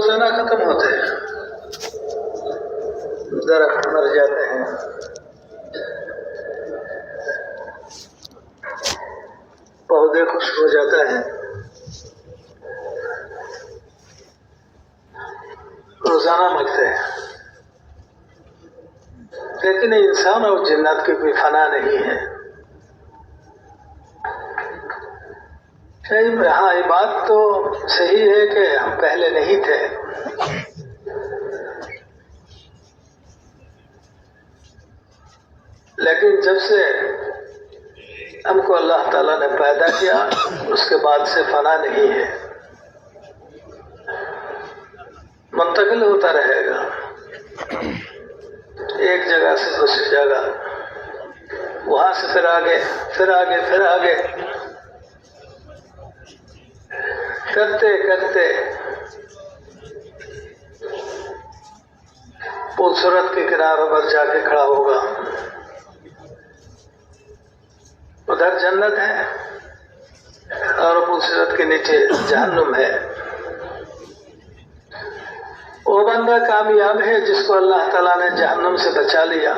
روزانہ ختم ہوتے ہیں، درخت مر جاتے ہیں، پودے خشک ہو جاتے ہیں، روزانہ مرتے ہیں، لیکن انسان اور جنات کی کوئی فنا نہیں ہے۔ ہاں، یہ بات تو صحیح ہے کہ ہم پہلے نہیں تھے، لیکن جب سے ہم کو اللہ تعالیٰ نے پیدا کیا اس کے بعد سے فنا نہیں ہے، منتقل ہوتا رہے گا ایک جگہ سے دوسری جگہ، وہاں سے پھر آگے، پھر آگے، پھر آگے، کرتے کرتے پلسرت کے کناروں پر جا کے کھڑا ہوگا۔ ادھر جنت ہے اور پلسرت کے نیچے جہنم ہے۔ وہ بندہ کامیاب ہے جس کو اللہ تعالیٰ نے جہنم سے بچا لیا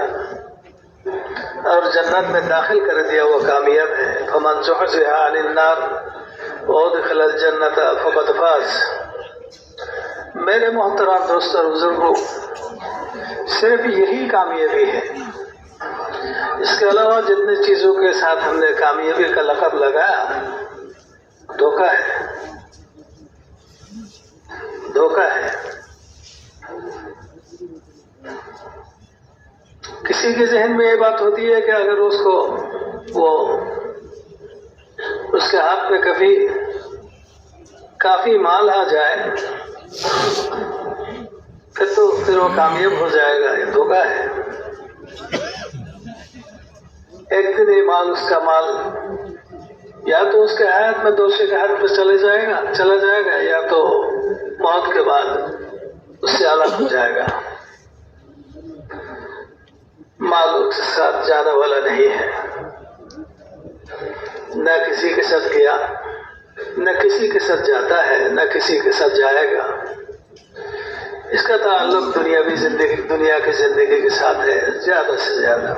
اور جنت میں داخل کر دیا، وہ کامیاب ہے۔ فمن زحزح عن النار وادخل الجنت فقد فاز۔ میرے محترم دوست اور بزرگوں، صرف یہی کامیابی ہے، اس کے علاوہ جتنے چیزوں کے ساتھ ہم نے کامیابی کا لقب لگایا، دھوکہ ہے، دھوکہ ہے۔ کسی کے ذہن میں یہ بات ہوتی ہے کہ اگر اس کو اس کے ہاتھ پہ کبھی کافی مال آ جائے پھر وہ کامیاب ہو جائے گا، یہ دھوکہ ہے۔ ایک دن یہ مال، اس کا مال یا تو اس کے حیات میں دوسرے کے ہاتھ پہ چلا جائے گا یا تو موت کے بعد اس سے الگ ہو جائے گا۔ مال اس کے ساتھ جانے والا نہیں ہے، نہ کسی کے ساتھ گیا، نہ کسی کے ساتھ جاتا ہے، نہ کسی کے ساتھ جائے گا۔ اس کا تعلق دنیا کی زندگی کے ساتھ ہے، زیادہ سے زیادہ۔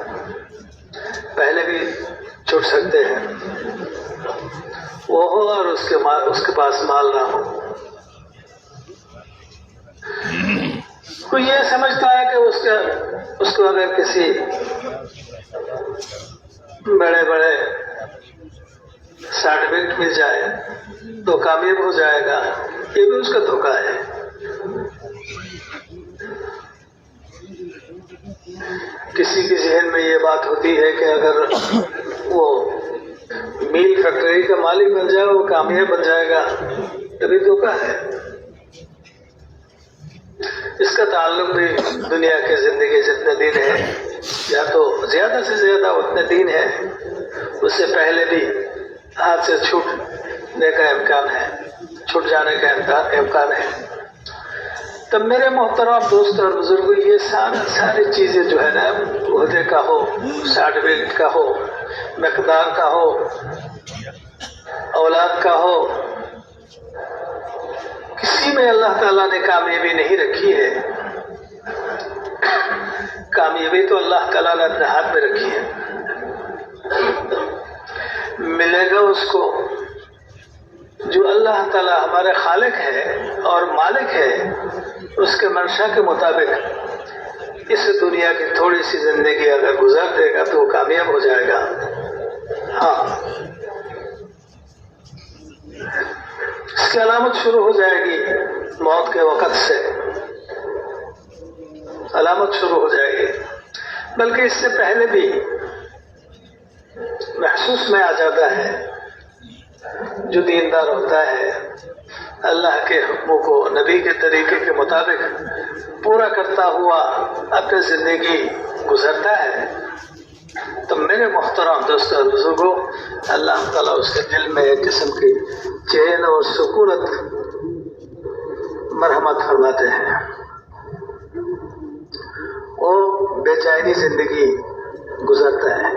پہلے بھی چھوٹ سکتے ہیں، وہ ہو اور اس کے پاس مال نہ ہو۔ کوئی یہ سمجھتا ہے کہ اس کو اگر کسی بڑے بڑے سرٹیفکیٹ مل جائے تو کامیاب ہو جائے گا، یہ بھی اس کا دھوکہ ہے۔ کسی کے ذہن میں یہ بات ہوتی ہے کہ اگر وہ میل فیکٹری کا مالک بن جائے وہ کامیاب بن جائے گا، یہ بھی دھوکہ ہے۔ اس کا تعلق بھی دنیا کے زندگی جتنے دن ہے، یا تو زیادہ سے زیادہ اتنے دن ہے، اس سے پہلے بھی ہاتھ سے چھوٹنے کا امکان ہے، چھوٹ جانے کا امکان ہے۔ تب میرے محترم دوست اور بزرگوں، یہ ساری چیزیں جو ہے نا، عہدے کا ہو، سرٹیفکیٹ کا ہو، مقدار کا ہو، اولاد کا ہو، کسی میں اللہ تعالیٰ نے کامیابی نہیں رکھی ہے۔ کامیابی تو اللہ تعالیٰ نے اپنے ہاتھ میں رکھی ہے۔ ملے گا اس کو جو اللہ تعالیٰ ہمارے خالق ہے اور مالک ہے، اس کے منشا کے مطابق اس دنیا کی تھوڑی سی زندگی اگر گزار دے گا تو وہ کامیاب ہو جائے گا۔ ہاں، اس کی علامت شروع ہو جائے گی موت کے وقت سے، علامت شروع ہو جائے گی، بلکہ اس سے پہلے بھی محسوس میں آ جاتا ہے۔ جو دیندار ہوتا ہے، اللہ کے حکموں کو نبی کے طریقے کے مطابق پورا کرتا ہوا اپنی زندگی گزرتا ہے، تو میرے محترم دوستوں اور بزرگوں، اللہ تعالیٰ اس کے دل میں ایک قسم کی چین اور سکونت مرحمت فرماتے ہیں۔ وہ بے چینی زندگی گزرتا ہے،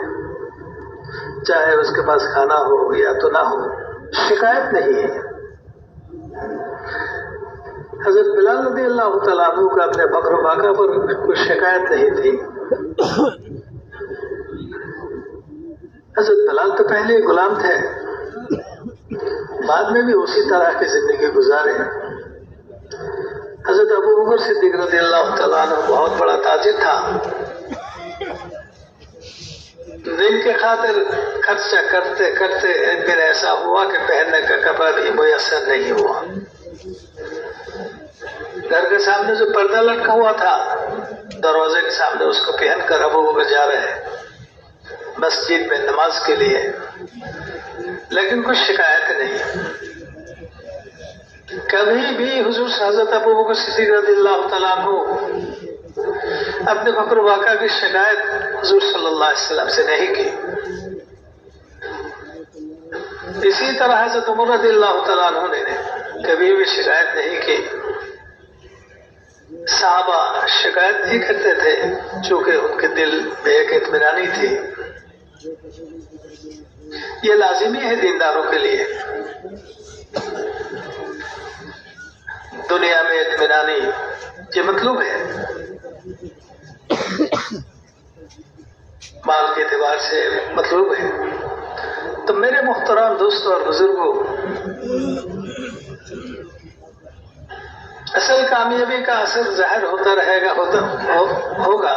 چاہے اس کے پاس کھانا ہو یا تو نہ ہو، شکایت نہیں ہے۔ حضرت بلال رضی اللہ تعالیٰ عنہ کا اپنے بکر و باقا پر کوئی شکایت نہیں تھی. حضرت بلال تو پہلے غلام تھے، بعد میں بھی اسی طرح کی زندگی گزارے. حضرت ابو بکر صدیق رضی اللہ تعالیٰ عنہ بہت بڑا تاجر تھا. دن کے خاطر خرچہ کرتے کرتے ایک دن ایسا ہوا کہ پہننے کا کپڑا بھی میسر نہیں ہوا. گھر کے سامنے جو پردہ لٹکا ہوا تھا دروازے کے سامنے، اس کو پہن کر ابو بکر جا رہے مسجد میں نماز کے لیے، لیکن کچھ شکایت نہیں. کبھی بھی حضور حضرت ابو بکر صدیق رضی اللہ تعالیٰ عنہ اپنے بکر واقعہ کی شکایت حضور صلی اللہ علیہ وسلم سے نہیں کی. اسی طرح حضرت عمر رضی اللہ تعالیٰ عنہ نے کبھی بھی شکایت نہیں کی. صحابہ شکایت نہیں کرتے تھے چونکہ ان کے دل میں ایک اطمینانی تھی. یہ لازمی ہے دینداروں کے لیے. دنیا میں اطمینانی یہ مطلوب ہے، مال کے اعتبار سے مطلوب ہے. تو میرے محترم دوستوں اور بزرگوں، اصل کامیابی کا اثر ظاہر ہوتا رہے گا ہوگا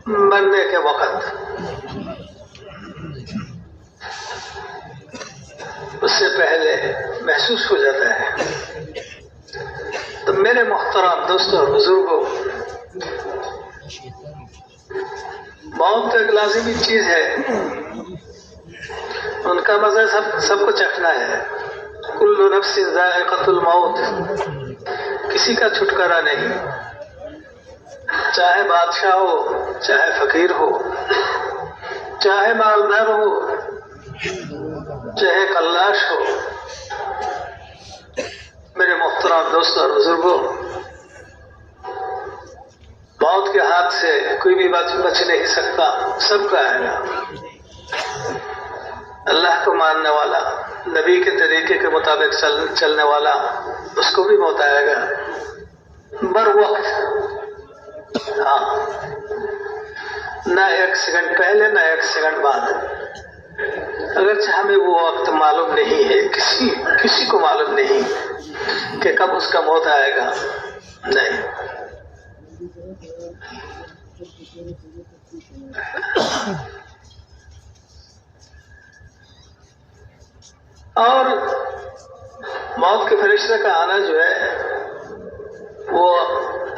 مرنے کے وقت. اس سے پہلے محسوس ہو جاتا ہے. تو میرے محترم دوستوں اور بزرگوں، موت ایک لازمی چیز ہے، ان کا مزہ سب کو چکھنا ہے. کل نفس ذائقۃ الموت، کسی کا چھٹکارا نہیں، چاہے بادشاہ ہو، چاہے فقیر ہو، چاہے مالدار ہو، چاہے قلاش ہو. میرے محترم دوستوں اور بزرگوں، موت کے ہاتھ سے کوئی بھی بچ نہیں سکتا، سب کا آئے گا. اللہ کو ماننے والا، نبی کے طریقے کے مطابق چلنے والا، اس کو بھی موت آئے گا بر وقت. ہاں، نہ ایک سیکنڈ پہلے نہ ایک سیکنڈ بعد. اگرچہ ہمیں وہ وقت معلوم نہیں ہے، کسی کو معلوم نہیں کہ کب اس کا موت آئے گا. نہیں، اور موت کے فرشتے کا آنا جو ہے وہ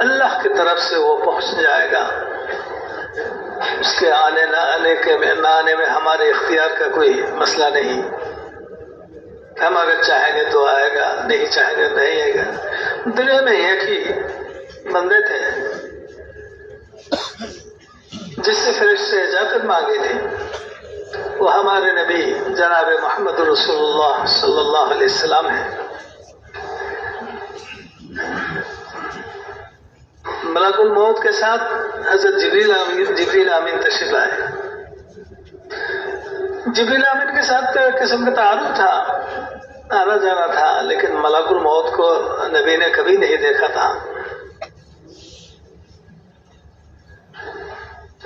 اللہ کی طرف سے وہ پہنچ جائے گا. اس کے آنے نہ آنے میں ہمارے اختیار کا کوئی مسئلہ نہیں. ہم اگر چاہیں گے تو آئے گا، نہیں چاہیں گے نہیں آئے گا. دنیا میں ایک ہی بندے تھے جس سے فرشتے اجازت مانگی تھی، وہ ہمارے نبی جناب محمد رسول اللہ صلی اللہ علیہ وسلم ہیں. ملک الموت کے ساتھ حضرت جبریل امین تشریف لائے. جبریل امین کے ساتھ قسم کا تعارف تھا، آنا جانا تھا، لیکن ملک الموت کو نبی نے کبھی نہیں دیکھا تھا.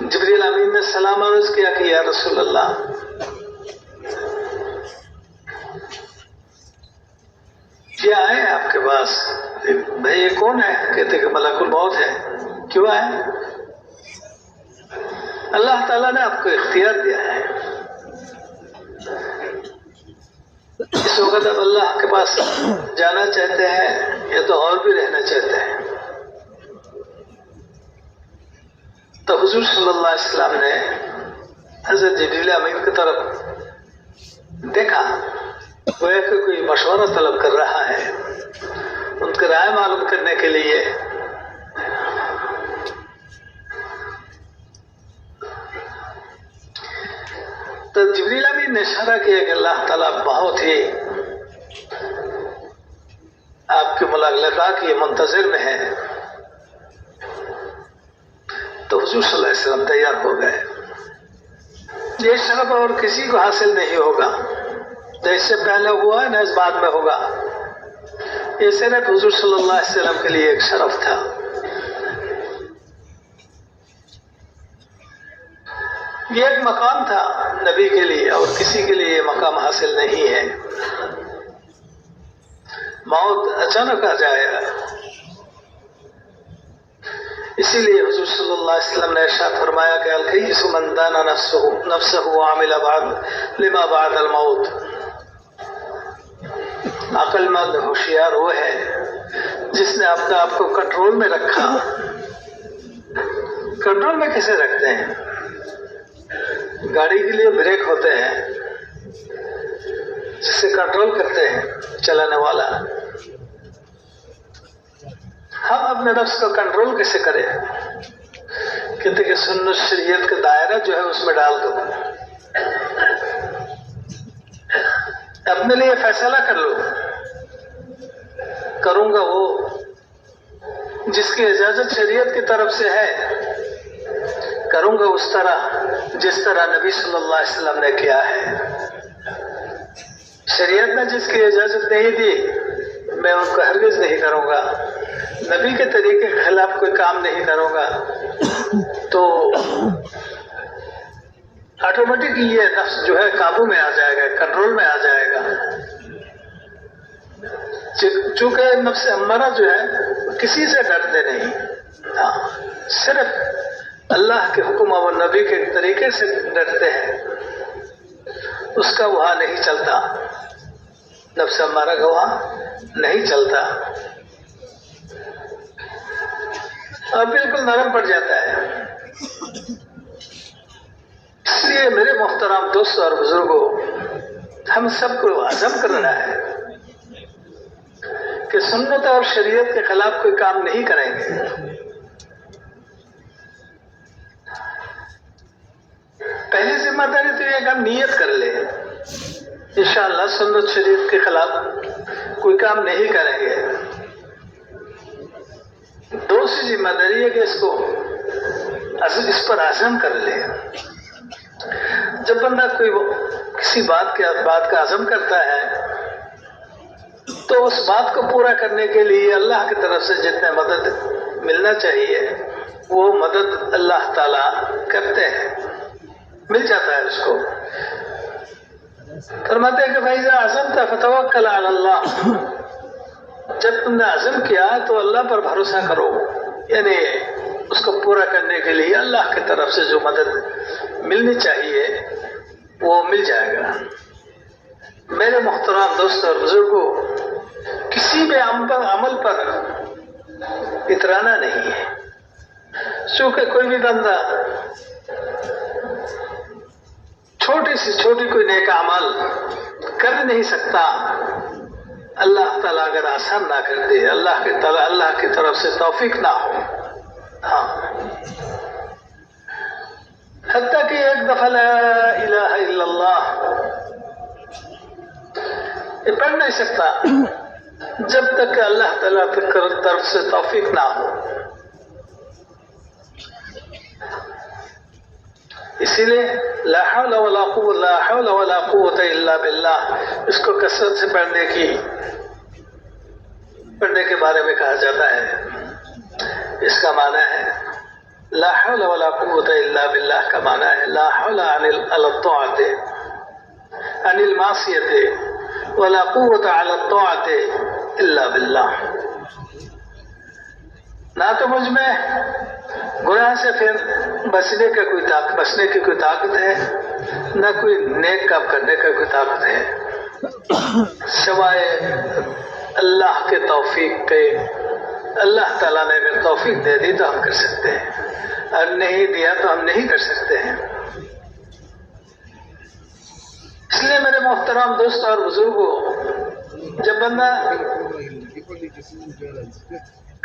جبریل امین نے سلام عرض کیا کہ یا رسول اللہ، یہ آئے آپ کے پاس. بھائی یہ کون ہے؟ کہتے کہ ملک الموت ہے. کیوں آئے؟ اللہ تعالیٰ نے آپ کو اختیار دیا ہے. اس وقت اب اللہ کے پاس جانا چاہتے ہیں یا تو اور بھی رہنا چاہتے ہیں. تو حضور صلی اللہ علیہ وسلم نے حضرت جبریل امین کی طرف دیکھا، وہ کہ کوئی مشورہ طلب کر رہا ہے، ان کی رائے معلوم کرنے کے لیے. تو جبریل امین نے اشارہ کیا کہ اللہ تعالیٰ بہت ہی آپ کی ملاقات کی منتظر میں ہے. تو حضور صلی اللہ علیہ وسلم تیار ہو گئے. یہ شرف اور کسی کو حاصل نہیں ہوگا. جو اس سے پہلے ہوا ہے نہ اس بعد میں ہوگا. یہ صرف حضور صلی اللہ علیہ وسلم کے لیے ایک شرف تھا. یہ ایک مقام تھا نبی کے لیے، اور کسی کے لیے یہ مقام حاصل نہیں ہے. موت اچانک آ جائے گا. اسی لیے حضور صلی اللہ علیہ وسلم نے ارشاد فرمایا کہ الکیس من دان نفسہ وعمل لما بعد الموت. عقل مند ہوشیار وہ ہے جس نے اپنے آپ کو کنٹرول میں رکھا. کنٹرول میں کیسے رکھتے ہیں؟ گاڑی کے لیے بریک ہوتے ہیں جسے کنٹرول کرتے ہیں چلانے والا. ہم اپنے نفس کو کنٹرول کیسے کریں؟ کہتے کہ سنت شریعت کا دائرہ جو ہے اس میں ڈال دو. اپنے لیے فیصلہ کر لو. کروں گا وہ جس کی اجازت شریعت کی طرف سے ہے. کروں گا اس طرح جس طرح نبی صلی اللہ علیہ وسلم نے کیا ہے. شریعت نے جس کی اجازت نہیں دی میں ان کو ہرگز نہیں کروں گا. نبی کے طریقے کے خلاف کوئی کام نہیں کروں گا. تو آٹومیٹک یہ نفس جو ہے قابو میں آ جائے گا، کنٹرول میں آ جائے گا. چونکہ نفس امارہ جو ہے کسی سے ڈرتے نہیں، صرف اللہ کے حکم اور نبی کے طریقے سے ڈرتے ہیں. اس کا وہاں نہیں چلتا، نفس امارہ کا وہاں نہیں چلتا اور بالکل نرم پڑ جاتا ہے. اس لیے میرے محترم دوستوں اور بزرگوں، ہم سب کو عزم کرنا ہے کہ سنت اور شریعت کے خلاف کوئی کام نہیں کریں گے. پہلی ذمہ داری تو یہ کہ ہم نیت کر لیں انشاءاللہ سنت شریعت کے خلاف کوئی کام نہیں کریں گے. دوسری ذمہ داری ہے کہ اس پر عزم کر لیں. جب بندہ کوئی کسی بات کا عزم کرتا ہے تو اس بات کو پورا کرنے کے لیے اللہ کی طرف سے جتنے مدد ملنا چاہیے وہ مدد اللہ تعالی کرتے ہیں، مل جاتا ہے اس کو. فرماتے ہیں کہ فَإِذَا عَزَمْتَ فَتَوَكَّلْ عَلَى اللَّهِ. جب تم نے عزم کیا تو اللہ پر بھروسہ کرو، یعنی اس کو پورا کرنے کے لیے اللہ کی طرف سے جو مدد ملنی چاہیے وہ مل جائے گا. میرے محترم دوستوں اور بزرگوں، کسی بھی عمل پر اترانا نہیں ہے. چونکہ کوئی بھی بندہ چھوٹی سے چھوٹی کوئی نیک عمل کر نہیں سکتا اللہ تعالیٰ اگر آسان نہ کر دے، اللہ کی طرف سے توفیق نہ ہو. ہاں، حتیٰ کہ ایک دفعہ لا الہ الا اللہ یہ پڑھ نہیں سکتا جب تک کہ اللہ تعالیٰ کی طرف سے توفیق نہ ہو. اسی لیے لا حول ولا قوت الا باللہ اس کو کثرت سے پڑھنے کے بارے میں کہا جاتا ہے. اس کا معنی ہے لا حول ولا قوت الا باللہ کا معنی ہے لا حول علی الطاعت عن المعصیت ولا قوت علی الطاعت الا باللہ. نہ تو مجھ میں گناہ سے پھر بچنے کی کوئی طاقت ہے، نہ کوئی نیک کام کرنے کا کوئی طاقت ہے، سوائے اللہ کے توفیق کے. اللہ تعالیٰ نے اگر توفیق دے دی تو ہم کر سکتے ہیں، اور نہیں دیا تو ہم نہیں کر سکتے ہیں. اس لیے میرے محترم دوستوں اور بزرگوں، جب بندہ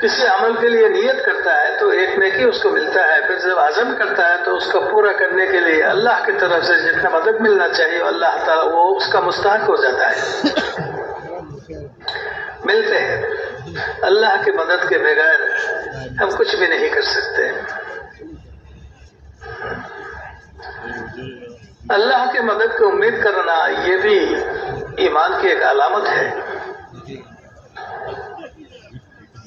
کسی عمل کے لیے نیت کرتا ہے تو ایک نیکی اس کو ملتا ہے. پھر جب عزم کرتا ہے تو اس کو پورا کرنے کے لیے اللہ کی طرف سے جتنا مدد ملنا چاہیے اللہ تعالیٰ وہ اس کا مستحق ہو جاتا ہے. ملتے ہیں. اللہ کی مدد کے بغیر ہم کچھ بھی نہیں کر سکتے. اللہ کی مدد کی امید کرنا یہ بھی ایمان کی ایک علامت ہے.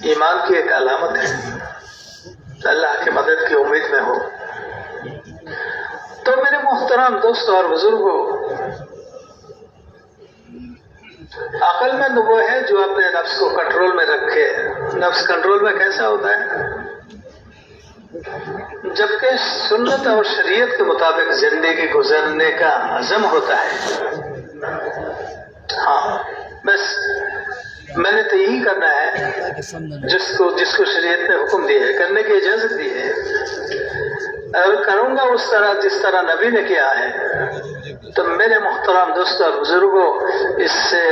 ایمان کی ایک علامت ہے، اللہ کی مدد کی امید میں ہو۔ تو میرے محترم دوستوں اور بزرگوں، عقل مند وہ ہے جو اپنے نفس کو کنٹرول میں رکھے۔ نفس کنٹرول میں کیسا ہوتا ہے؟ جبکہ سنت اور شریعت کے مطابق زندگی گزرنے کا عزم ہوتا ہے۔ ہاں، بس میں نے تو یہی کرنا ہے جس کو شریعت نے حکم دیا ہے، کرنے کی اجازت دی ہے، اور کروں گا اس طرح جس طرح نبی نے کیا ہے۔ تو میرے محترم دوستوں اور بزرگوں، اس سے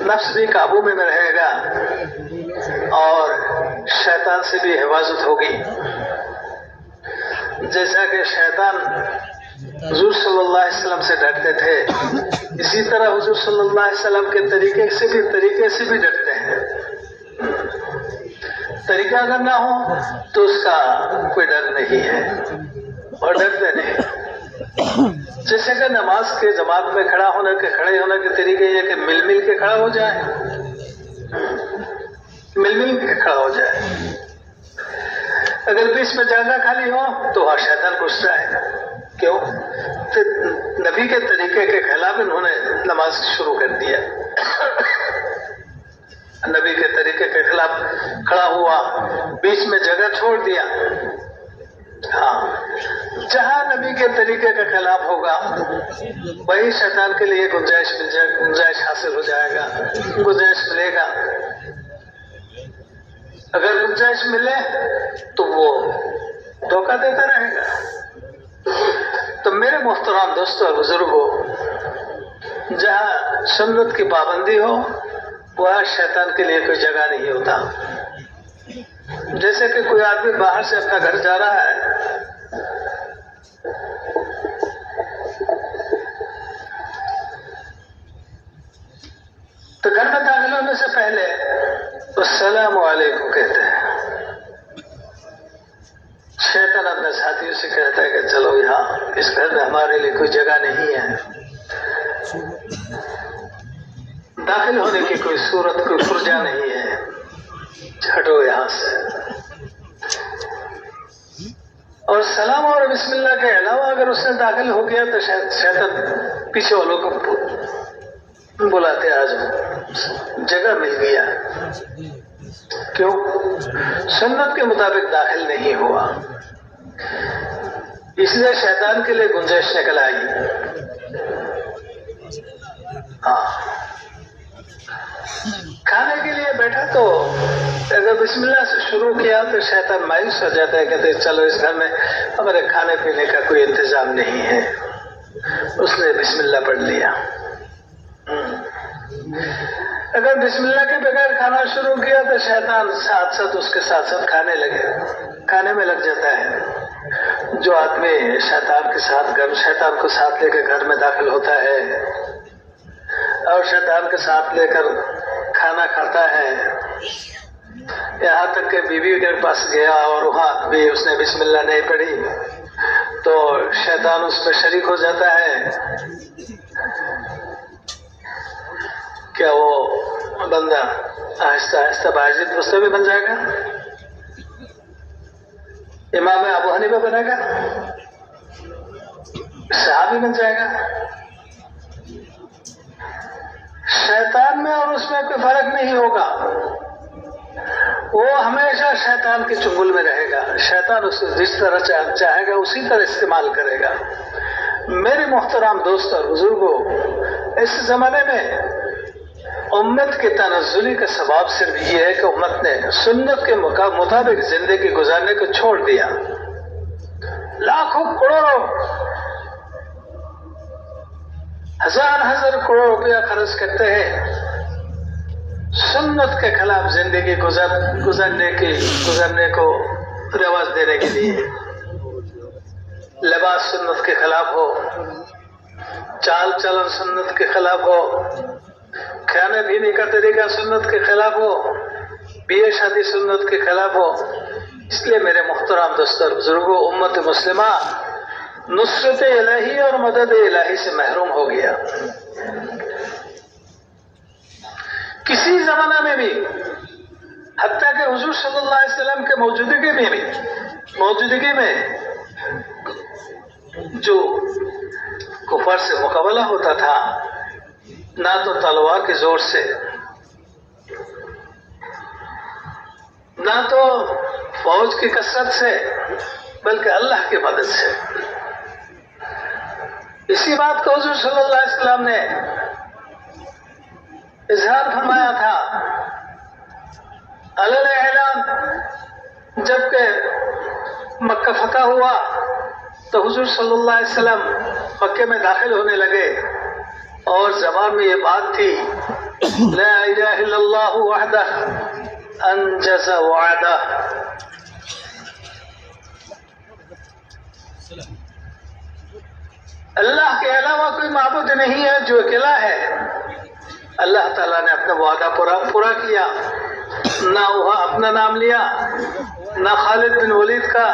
نفس بھی قابو میں رہے گا اور شیطان سے بھی حفاظت ہوگی۔ جیسا کہ شیطان حضور صلی اللہ علیہ وسلم سے ڈرتے تھے، اسی طرح حضور صلی اللہ علیہ وسلم کے طریقے سے بھی ڈرتے ہیں۔ طریقہ اگر نہ ہو تو اس کا کوئی ڈر نہیں ہے، اور ڈرتے نہیں۔ جیسے کہ نماز کے جماعت میں کھڑے ہونے کے طریقے یہ کہ مل کے کھڑا ہو جائے، مل کے کھڑا ہو جائے۔ اگر بیچ میں جگہ خالی ہو تو وہاں شیطان گھستا ہے۔ کیوں؟ تو نبی کے طریقے کے خلاف انہوں نے نماز شروع کر دیا، نبی کے طریقے کے خلاف کھڑا ہوا، بیچ میں جگہ چھوڑ دیا۔ ہاں، جہاں نبی کے طریقے کے خلاف ہوگا وہی شیطان کے لیے گنجائش حاصل ہو جائے گا، گنجائش ملے گا۔ اگر گنجائش ملے تو وہ دھوکہ دیتا رہے گا۔ تو میرے محترم دوستوں اور بزرگوں، جہاں سنت کی پابندی ہو وہاں شیطان کے لیے کوئی جگہ نہیں ہوتا۔ جیسے کہ کوئی آدمی باہر سے اپنا گھر جا رہا ہے، تو گھر میں داخل ہونے سے پہلے السلام علیکم کہتے ہیں۔ شیطان اپنے ساتھیوں سے کہتا ہے کہ چلو یہاں اس گھر میں ہمارے لیے کوئی جگہ نہیں ہے، داخل ہونے کی کوئی صورت، کوئی فرجہ نہیں ہے، ہٹو یہاں سے۔ اور سلام اور بسم اللہ کے علاوہ اگر اس نے داخل ہو گیا تو شیطان پیچھے والوں کو بلاتے آ جاؤ، جگہ مل گیا۔ کیوں؟ سنت کے مطابق داخل نہیں ہوا، اس لیے شیطان کے لیے گنجائش نکل آئی۔ ہاں، کھانے کے لیے بیٹھا تو اگر بسم اللہ سے شروع کیا تو شیطان مایوس ہو جاتا ہے، کہتے چلو اس گھر میں ہمارے کھانے پینے کا کوئی انتظام نہیں ہے۔ اس نے بسم اللہ پڑھ لیا۔ اگر بسم اللہ کے بغیر کھانا شروع کیا تو شیطان ساتھ اس کے ساتھ کھانے میں لگ جاتا ہے۔ جو آدمی شیطان کو ساتھ لے کے گھر میں داخل ہوتا ہے اور شیطان کے ساتھ لے کر کھانا کھاتا ہے، یہاں تک کہ بیوی کے پاس گیا اور وہاں بھی اس نے بسم اللہ نہیں پڑھی تو شیطان اس میں شریک ہو جاتا ہے۔ کیا وہ بندہ آہستہ آہستہ باعزت مستوی بن جائے گا؟ امام ابو حنیفہ بنے گا؟ صحابی بن جائے گا؟ شیطان میں اور اس میں کوئی فرق نہیں ہوگا، وہ ہمیشہ شیطان کے چنگل میں رہے گا۔ شیطان اس کو جس طرح چاہے گا اسی طرح استعمال کرے گا۔ میرے محترم دوست اور بزرگوں، اس زمانے میں امت کے تنزلی کا سبب صرف یہ ہے کہ امت نے سنت کے مطابق زندگی گزارنے کو چھوڑ دیا۔ لاکھوں کروڑوں ہزار کروڑ روپیہ خرچ کرتے ہیں سنت کے خلاف زندگی گزارنے کو رواج دینے کے لیے۔ لباس سنت کے خلاف ہو، چال چلن سنت کے خلاف ہو، کھانے پینے کا طریقہ سنت کے خلاف ہو، بیاہ شادی سنت کے خلاف ہو۔ اس لیے میرے محترم دوستوں اور بزرگوں، امت مسلمہ نصرت الہی اور مدد الہی سے محروم ہو گیا۔ کسی زمانہ میں بھی حتیٰ کہ حضور صلی اللہ علیہ وسلم کے موجودگی میں جو کفار سے مقابلہ ہوتا تھا نہ تو تلوار کے زور سے نہ تو فوج کی کثرت سے بلکہ اللہ کی مدد سے. اسی بات کو حضور صلی اللہ علیہ وسلم نے اظہار فرمایا تھا علل اعلان. جبکہ مکہ فتح ہوا تو حضور صلی اللہ علیہ وسلم مکے میں داخل ہونے لگے اور زبان میں یہ بات تھی لا الہ الا اللہ وحدہ انجز وعدہ. اللہ کے علاوہ کوئی معبود نہیں ہے جو اکیلا ہے. اللہ تعالیٰ نے اپنا وعدہ پورا کیا. نہ وہ اپنا نام لیا، نہ خالد بن ولید کا،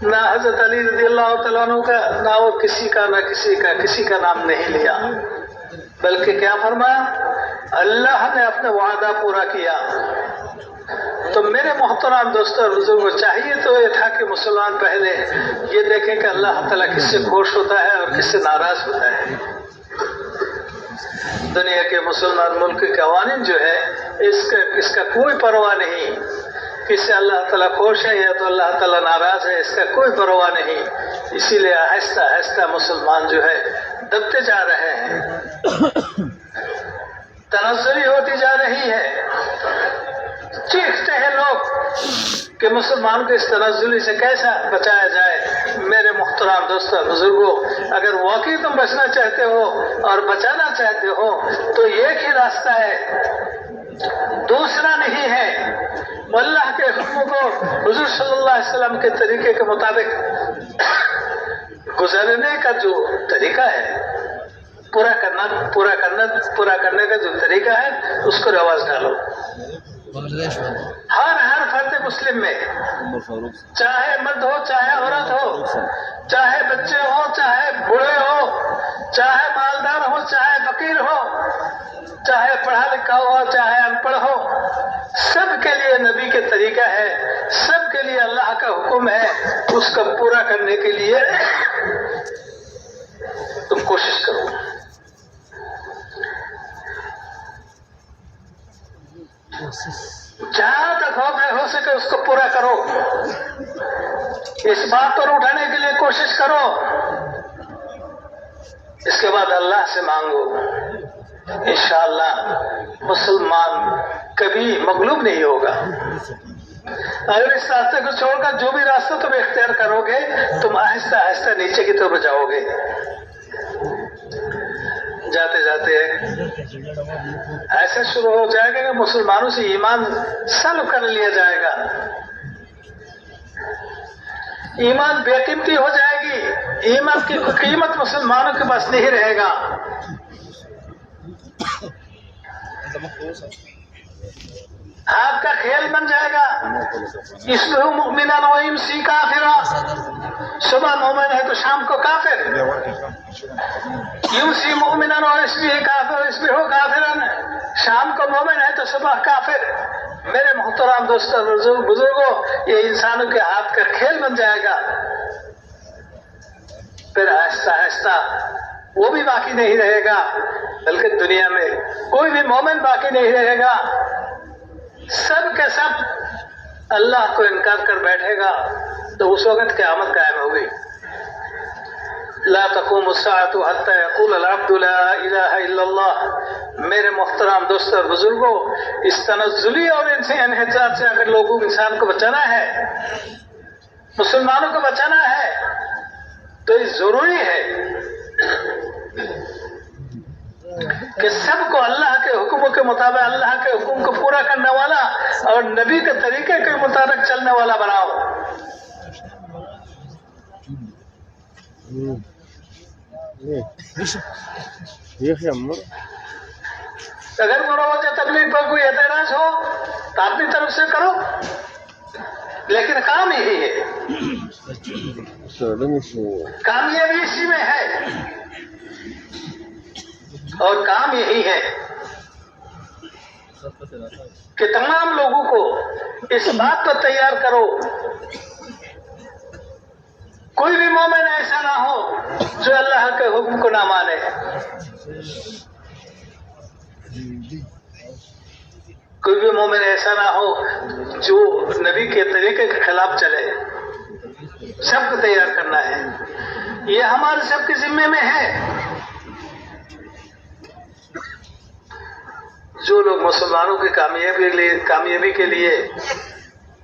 نہ حضرت علی رضی اللہ تعالیٰ عنہ کا، نہ وہ کسی کا نام نہیں لیا، بلکہ کیا فرمایا؟ اللہ نے اپنا وعدہ پورا کیا. تو میرے محترم دوستوں اور بزرگوں، چاہیے تو یہ تھا کہ مسلمان پہلے یہ دیکھیں کہ اللہ تعالیٰ کس سے خوش ہوتا ہے اور کس سے ناراض ہوتا ہے. دنیا کے مسلمان ملک کے قوانین جو ہے اس کا کوئی پرواہ نہیں. کس سے اللہ تعالیٰ خوش ہے یا تو اللہ تعالیٰ ناراض ہے، اس کا کوئی پرواہ نہیں. اسی لیے آہستہ آہستہ مسلمان جو ہے دبتے جا رہے ہیں، تنزلی ہوتی جا رہی ہے. چیختے ہیں لوگ کہ مسلمان کو اس تنزلی سے کیسا بچایا جائے. میرے محترم دوستوں بزرگوں، اگر واقعی تم بچنا چاہتے ہو اور بچانا چاہتے ہو تو ایک ہی راستہ ہے، دوسرا نہیں ہے. اللہ کے حکموں کو حضور صلی اللہ علیہ وسلم کے طریقے کے مطابق گزارنے کا جو طریقہ ہے، پورا کرنے کا جو طریقہ ہے، اس کو رواج ڈالو. ہر فرد مسلم میں، چاہے مرد ہو، چاہے عورت ہو، چاہے بچے ہو، چاہے بوڑھے ہو، چاہے مالدار ہو، چاہے فقیر ہو، چاہے پڑھا لکھا ہو، چاہے ان پڑھ ہو، سب کے لیے نبی کے طریقہ ہے، سب کے لیے اللہ کا حکم ہے. اس کو پورا کرنے کے لیے تم کوشش کرو. جہاں تک ہو سکے اس کو پورا کرو. اس بات پر اٹھانے کے لیے کوشش کرو. اس کے بعد اللہ سے مانگو. انشاءاللہ مسلمان کبھی مغلوب نہیں ہوگا. اگر اس راستے کو چھوڑ کر جو بھی راستہ تم اختیار کرو گے، تم آہستہ آہستہ نیچے کی طرف جاؤ گے. جاتے جاتے ایسے شروع ہو جائے گا کہ مسلمانوں سے ایمان سلب کر لیا جائے گا. ایمان بے قیمتی ہو جائے گی. ایمان کی قیمت مسلمانوں کے پاس نہیں رہے گا. آپ کا کھیل بن جائے گا. اصبح مؤمنا ویمسی کافرا. صبح مومن ہے تو شام کو کافر. یمسی مؤمنا ویصبح کافرا. شام کو مومن ہے تو صبح کافر. میرے محترم دوستوں بزرگوں، یہ انسانوں کے ہاتھ کا کھیل بن جائے گا. پھر آہستہ آہستہ وہ بھی باقی نہیں رہے گا، بلکہ دنیا میں کوئی بھی مومن باقی نہیں رہے گا. سب کے سب اللہ کو انکار کر بیٹھے گا. تو اس وقت قیامت قائم ہوگی. لا تقوم الساعة حتى يقول العبد لا الہ الا اللہ. میرے محترم دوستوں اور بزرگوں، اس تنزلی اور انحطاط سے اگر لوگوں انسان کو بچانا ہے، مسلمانوں کو بچانا ہے، تو یہ ضروری ہے کہ سب کو اللہ کے حکموں کے مطابق، اللہ کے حکم کو پورا کرنے والا اور نبی کے طریقے کے مطابق چلنے والا بناؤ. اگر مروج تبلیغ پر کوئی اعتراض ہو تو اپنی طرف سے کرو، لیکن کام یہی ہے. کامیابی اسی میں ہے اور کام یہی ہے کہ تمام لوگوں کو اس بات پر تیار کرو، کوئی بھی مومن ایسا نہ ہو جو اللہ کے حکم کو نہ مانے، کوئی بھی مومن ایسا نہ ہو جو نبی کے طریقے کے خلاف چلے۔ سب کو تیار کرنا ہے، یہ ہمارے سب کے ذمے میں ہے۔ جو لوگ مسلمانوں کی کامیابی کے لیے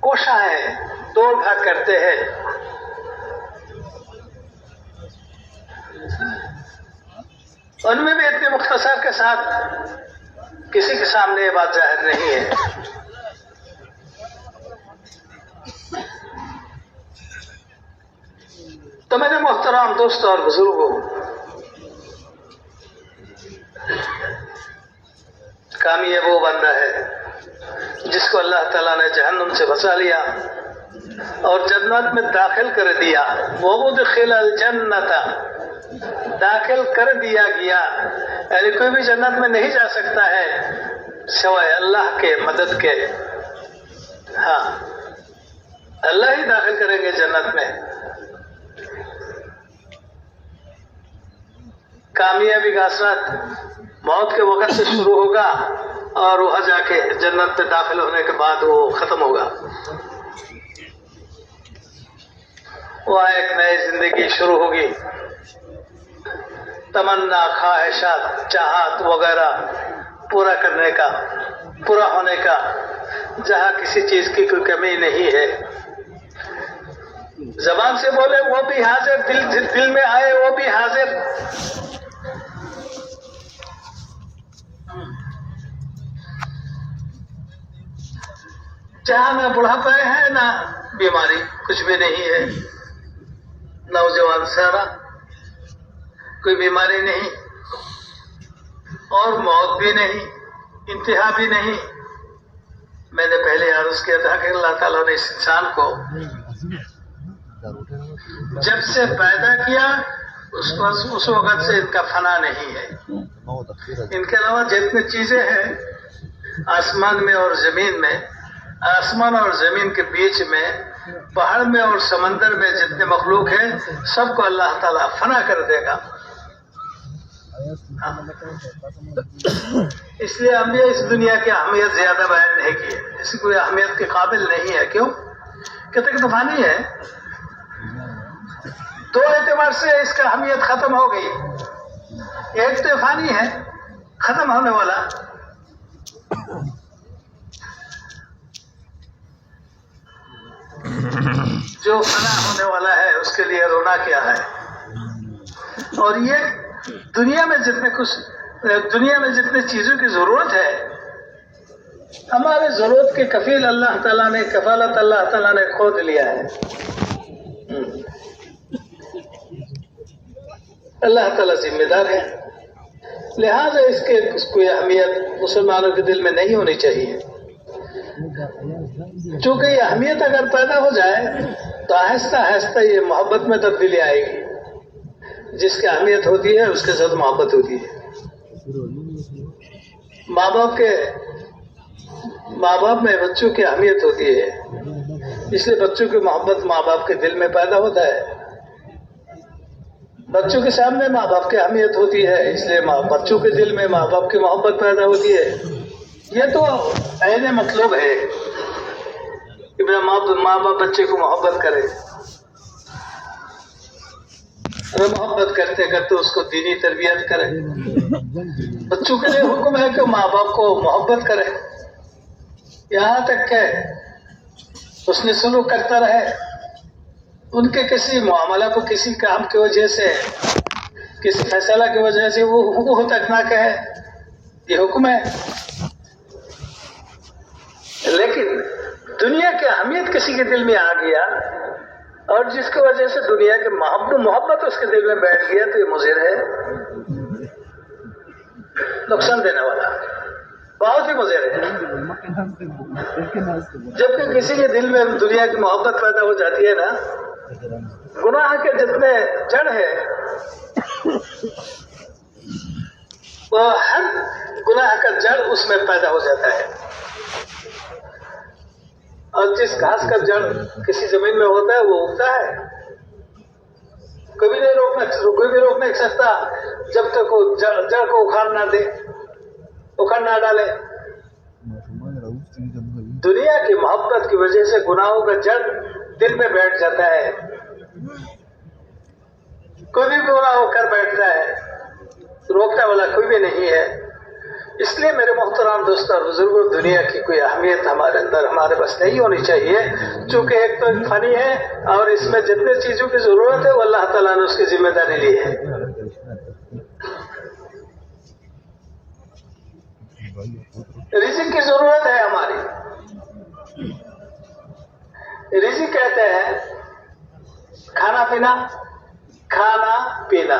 کوشاں ہیں، دوڑ بھاگ کرتے ہیں، ان میں بھی اتنے مختصر کے ساتھ کسی کے سامنے یہ بات ظاہر نہیں ہے۔ تو میرے محترم دوستوں اور بزرگوں، کامیاب وہ بندہ ہے جس کو اللہ تعالیٰ نے جہنم سے بچا لیا اور جنت میں داخل کر دیا۔ وَأُدْخِلَ الْجَنَّةَ، داخل کر دیا گیا، یعنی کوئی بھی جنت میں نہیں جا سکتا ہے سوائے اللہ کے مدد کے۔ ہاں، اللہ ہی داخل کریں گے جنت میں۔ کامیابی کا اثر موت کے وقت سے شروع ہوگا اور وہاں جا کے جنت میں داخل ہونے کے بعد وہ ختم ہوگا۔ وہاں ایک نئی زندگی شروع ہوگی، تمنا، خواہشات، چاہت وغیرہ پورا کرنے کا، پورا ہونے کا، جہاں کسی چیز کی کوئی کمی نہیں ہے۔ زبان سے بولے وہ بھی حاضر، دل میں آئے وہ بھی حاضر۔ جہاں نہ بڑھاپا ہے نہ بیماری، کچھ بھی نہیں ہے، نوجوان سارا، کوئی بیماری نہیں اور موت بھی نہیں، انتہا بھی نہیں۔ میں نے پہلے عرض کیا تھا کہ اللہ تعالیٰ نے اس انسان کو جب سے پیدا کیا اس وقت سے ان کا فنا نہیں ہے۔ ان کے علاوہ جتنی چیزیں ہیں آسمان میں اور زمین میں، آسمان اور زمین کے بیچ میں، پہاڑ میں اور سمندر میں جتنے مخلوق ہیں، سب کو اللہ تعالیٰ فنا کر دے گا۔ اس لیے ہم نے اس دنیا کی اہمیت زیادہ بیان نہیں کی ہے، اس کی کوئی اہمیت کے قابل نہیں ہے۔ کیوں؟ کہتے کہ تو فانی ہے، دو اعتبار سے اس کا اہمیت ختم ہو گئی۔ ایک تو فانی ہے، ختم ہونے والا، جو فنا ہونے والا ہے اس کے لیے رونا کیا ہے۔ اور یہ دنیا میں جتنے چیزوں کی ضرورت ہے، ہمارے ضرورت کے کفیل اللہ تعالیٰ نے، کفالت اللہ تعالیٰ نے خود لیا ہے۔ اللہ تعالیٰ ذمہ دار ہے، لہذا اس کی کوئی اہمیت مسلمانوں کے دل میں نہیں ہونی چاہیے۔ چونکہ یہ اہمیت اگر پیدا ہو جائے تو آہستہ آہستہ یہ محبت میں تبدیلی آئے گی۔ جس کی اہمیت ہوتی ہے اس کے ساتھ محبت ہوتی ہے۔ ماں باپ میں بچوں کی اہمیت ہوتی ہے، اس لیے بچوں کی محبت ماں باپ کے دل میں پیدا ہوتا ہے۔ بچوں کے سامنے ماں باپ کی اہمیت ہوتی ہے، اس لیے بچوں کے دل میں ماں باپ کی محبت پیدا ہوتی ہے۔ یہ تو عین مطلب ہے کہ ماں باپ بچے کو محبت کرے، اور محبت کرتے کرتے اس کو دینی تربیت کرے۔ بچوں کے لیے حکم ہے کہ ماں باپ کو محبت کرے، یہاں تک کہ اس نے سلوک کرتا رہے، ان کے کسی معاملہ کو کسی کام کی وجہ سے، کسی فیصلہ کی وجہ سے وہ تک نہ کہے، یہ حکم ہے۔ لیکن دنیا کی اہمیت کسی کے دل میں آ گیا اور جس کی وجہ سے دنیا کی محبت اس کے دل میں بیٹھ گیا تو یہ مضر ہے، نقصان دینے والا، بہت ہی مضر ہے۔ جبکہ کسی کے دل میں دنیا کی محبت پیدا ہو جاتی ہے نا، گناہ کے جتنے جڑ ہے وہ ہر گناہ کا جڑ اس میں پیدا ہو جاتا ہے۔ اور جس گھاس کا جڑ کسی زمین میں ہوتا ہے وہ اگتا ہے، کوئی بھی روک نہیں سکتا جب تک وہ جڑ کو اکھاڑ نہ ڈالے۔ دنیا کی محبت کی وجہ سے گناہوں کا جڑ دل میں بیٹھ جاتا ہے، کوئی بھی گناہ ہو کر بیٹھتا ہے، روکنے والا کوئی بھی نہیں ہے۔ اس لیے میرے محترم دوست اور بزرگوں، دنیا کی کوئی اہمیت ہمارے اندر ہمارے بس نہیں ہونی چاہیے، چونکہ ایک تو فانی ہے اور اس میں جتنے چیزوں کی ضرورت ہے وہ اللہ تعالیٰ نے اس کی ذمہ داری لی ہے۔ رزق کی ضرورت ہے ہماری، رزق کہتے ہیں کھانا پینا،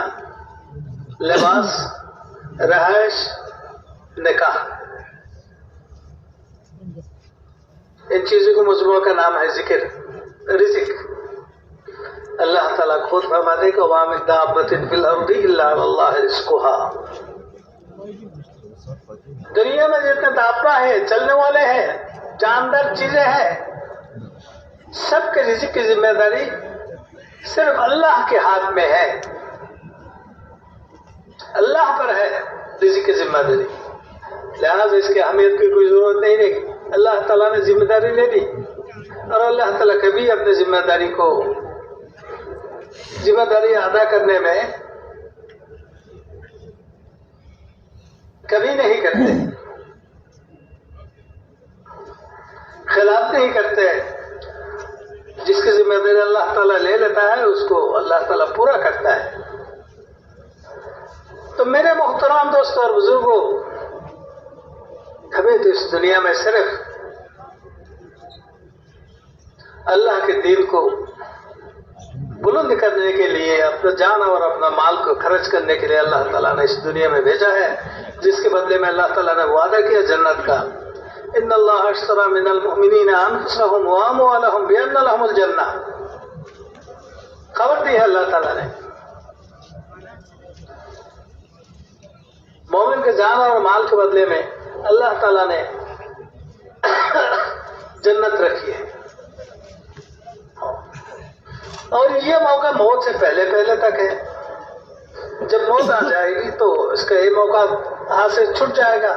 لباس، رہائش، نکاح، ان چیزوں کو مجموعہ کا نام ہے ذکر، رزق۔ اللہ تعالیٰ خود فرماتے کہ وَمَا مِن دَابَّةٍ فِي الْأَرْضِ إِلَّا عَلَى اللَّهِ رِزْقُهَا۔ دنیا میں جتنے دابہ ہے، چلنے والے ہیں، جاندار چیزیں ہیں، سب کے رزق کی ذمہ داری صرف اللہ کے ہاتھ میں ہے، اللہ پر ہے رزق کی ذمہ داری، لہٰذا اس کی اہمیت کی کوئی ضرورت نہیں رہی۔ اللہ تعالیٰ نے ذمہ داری لے لی، اور اللہ تعالیٰ کبھی اپنی ذمہ داری ادا کرنے میں کبھی نہیں کرتے، خلاف نہیں کرتے۔ جس کی ذمہ داری اللہ تعالیٰ لے لیتا ہے اس کو اللہ تعالیٰ پورا کرتا ہے۔ تو میرے محترم دوستوں اور بزرگوں، ہمیں تو اس دنیا میں صرف اللہ کے دین کو بلند کرنے کے لیے اپنا جان اور اپنا مال کو خرچ کرنے کے لیے اللہ تعالیٰ نے اس دنیا میں بھیجا ہے، جس کے بدلے میں اللہ تعالیٰ نے وعدہ کیا جنت کا۔ ان اللہ اشتری من المؤمنین انفسهم واموالهم بان لهم الجنہ، خبر دی ہے اللہ تعالیٰ نے، مومن کے جان اور مال کے بدلے میں اللہ تعالیٰ نے جنت رکھی ہے۔ اور یہ موقع موت سے پہلے تک ہے، جب موت آ جائے گی تو اس کا یہ موقع ہاتھ سے چھٹ جائے گا۔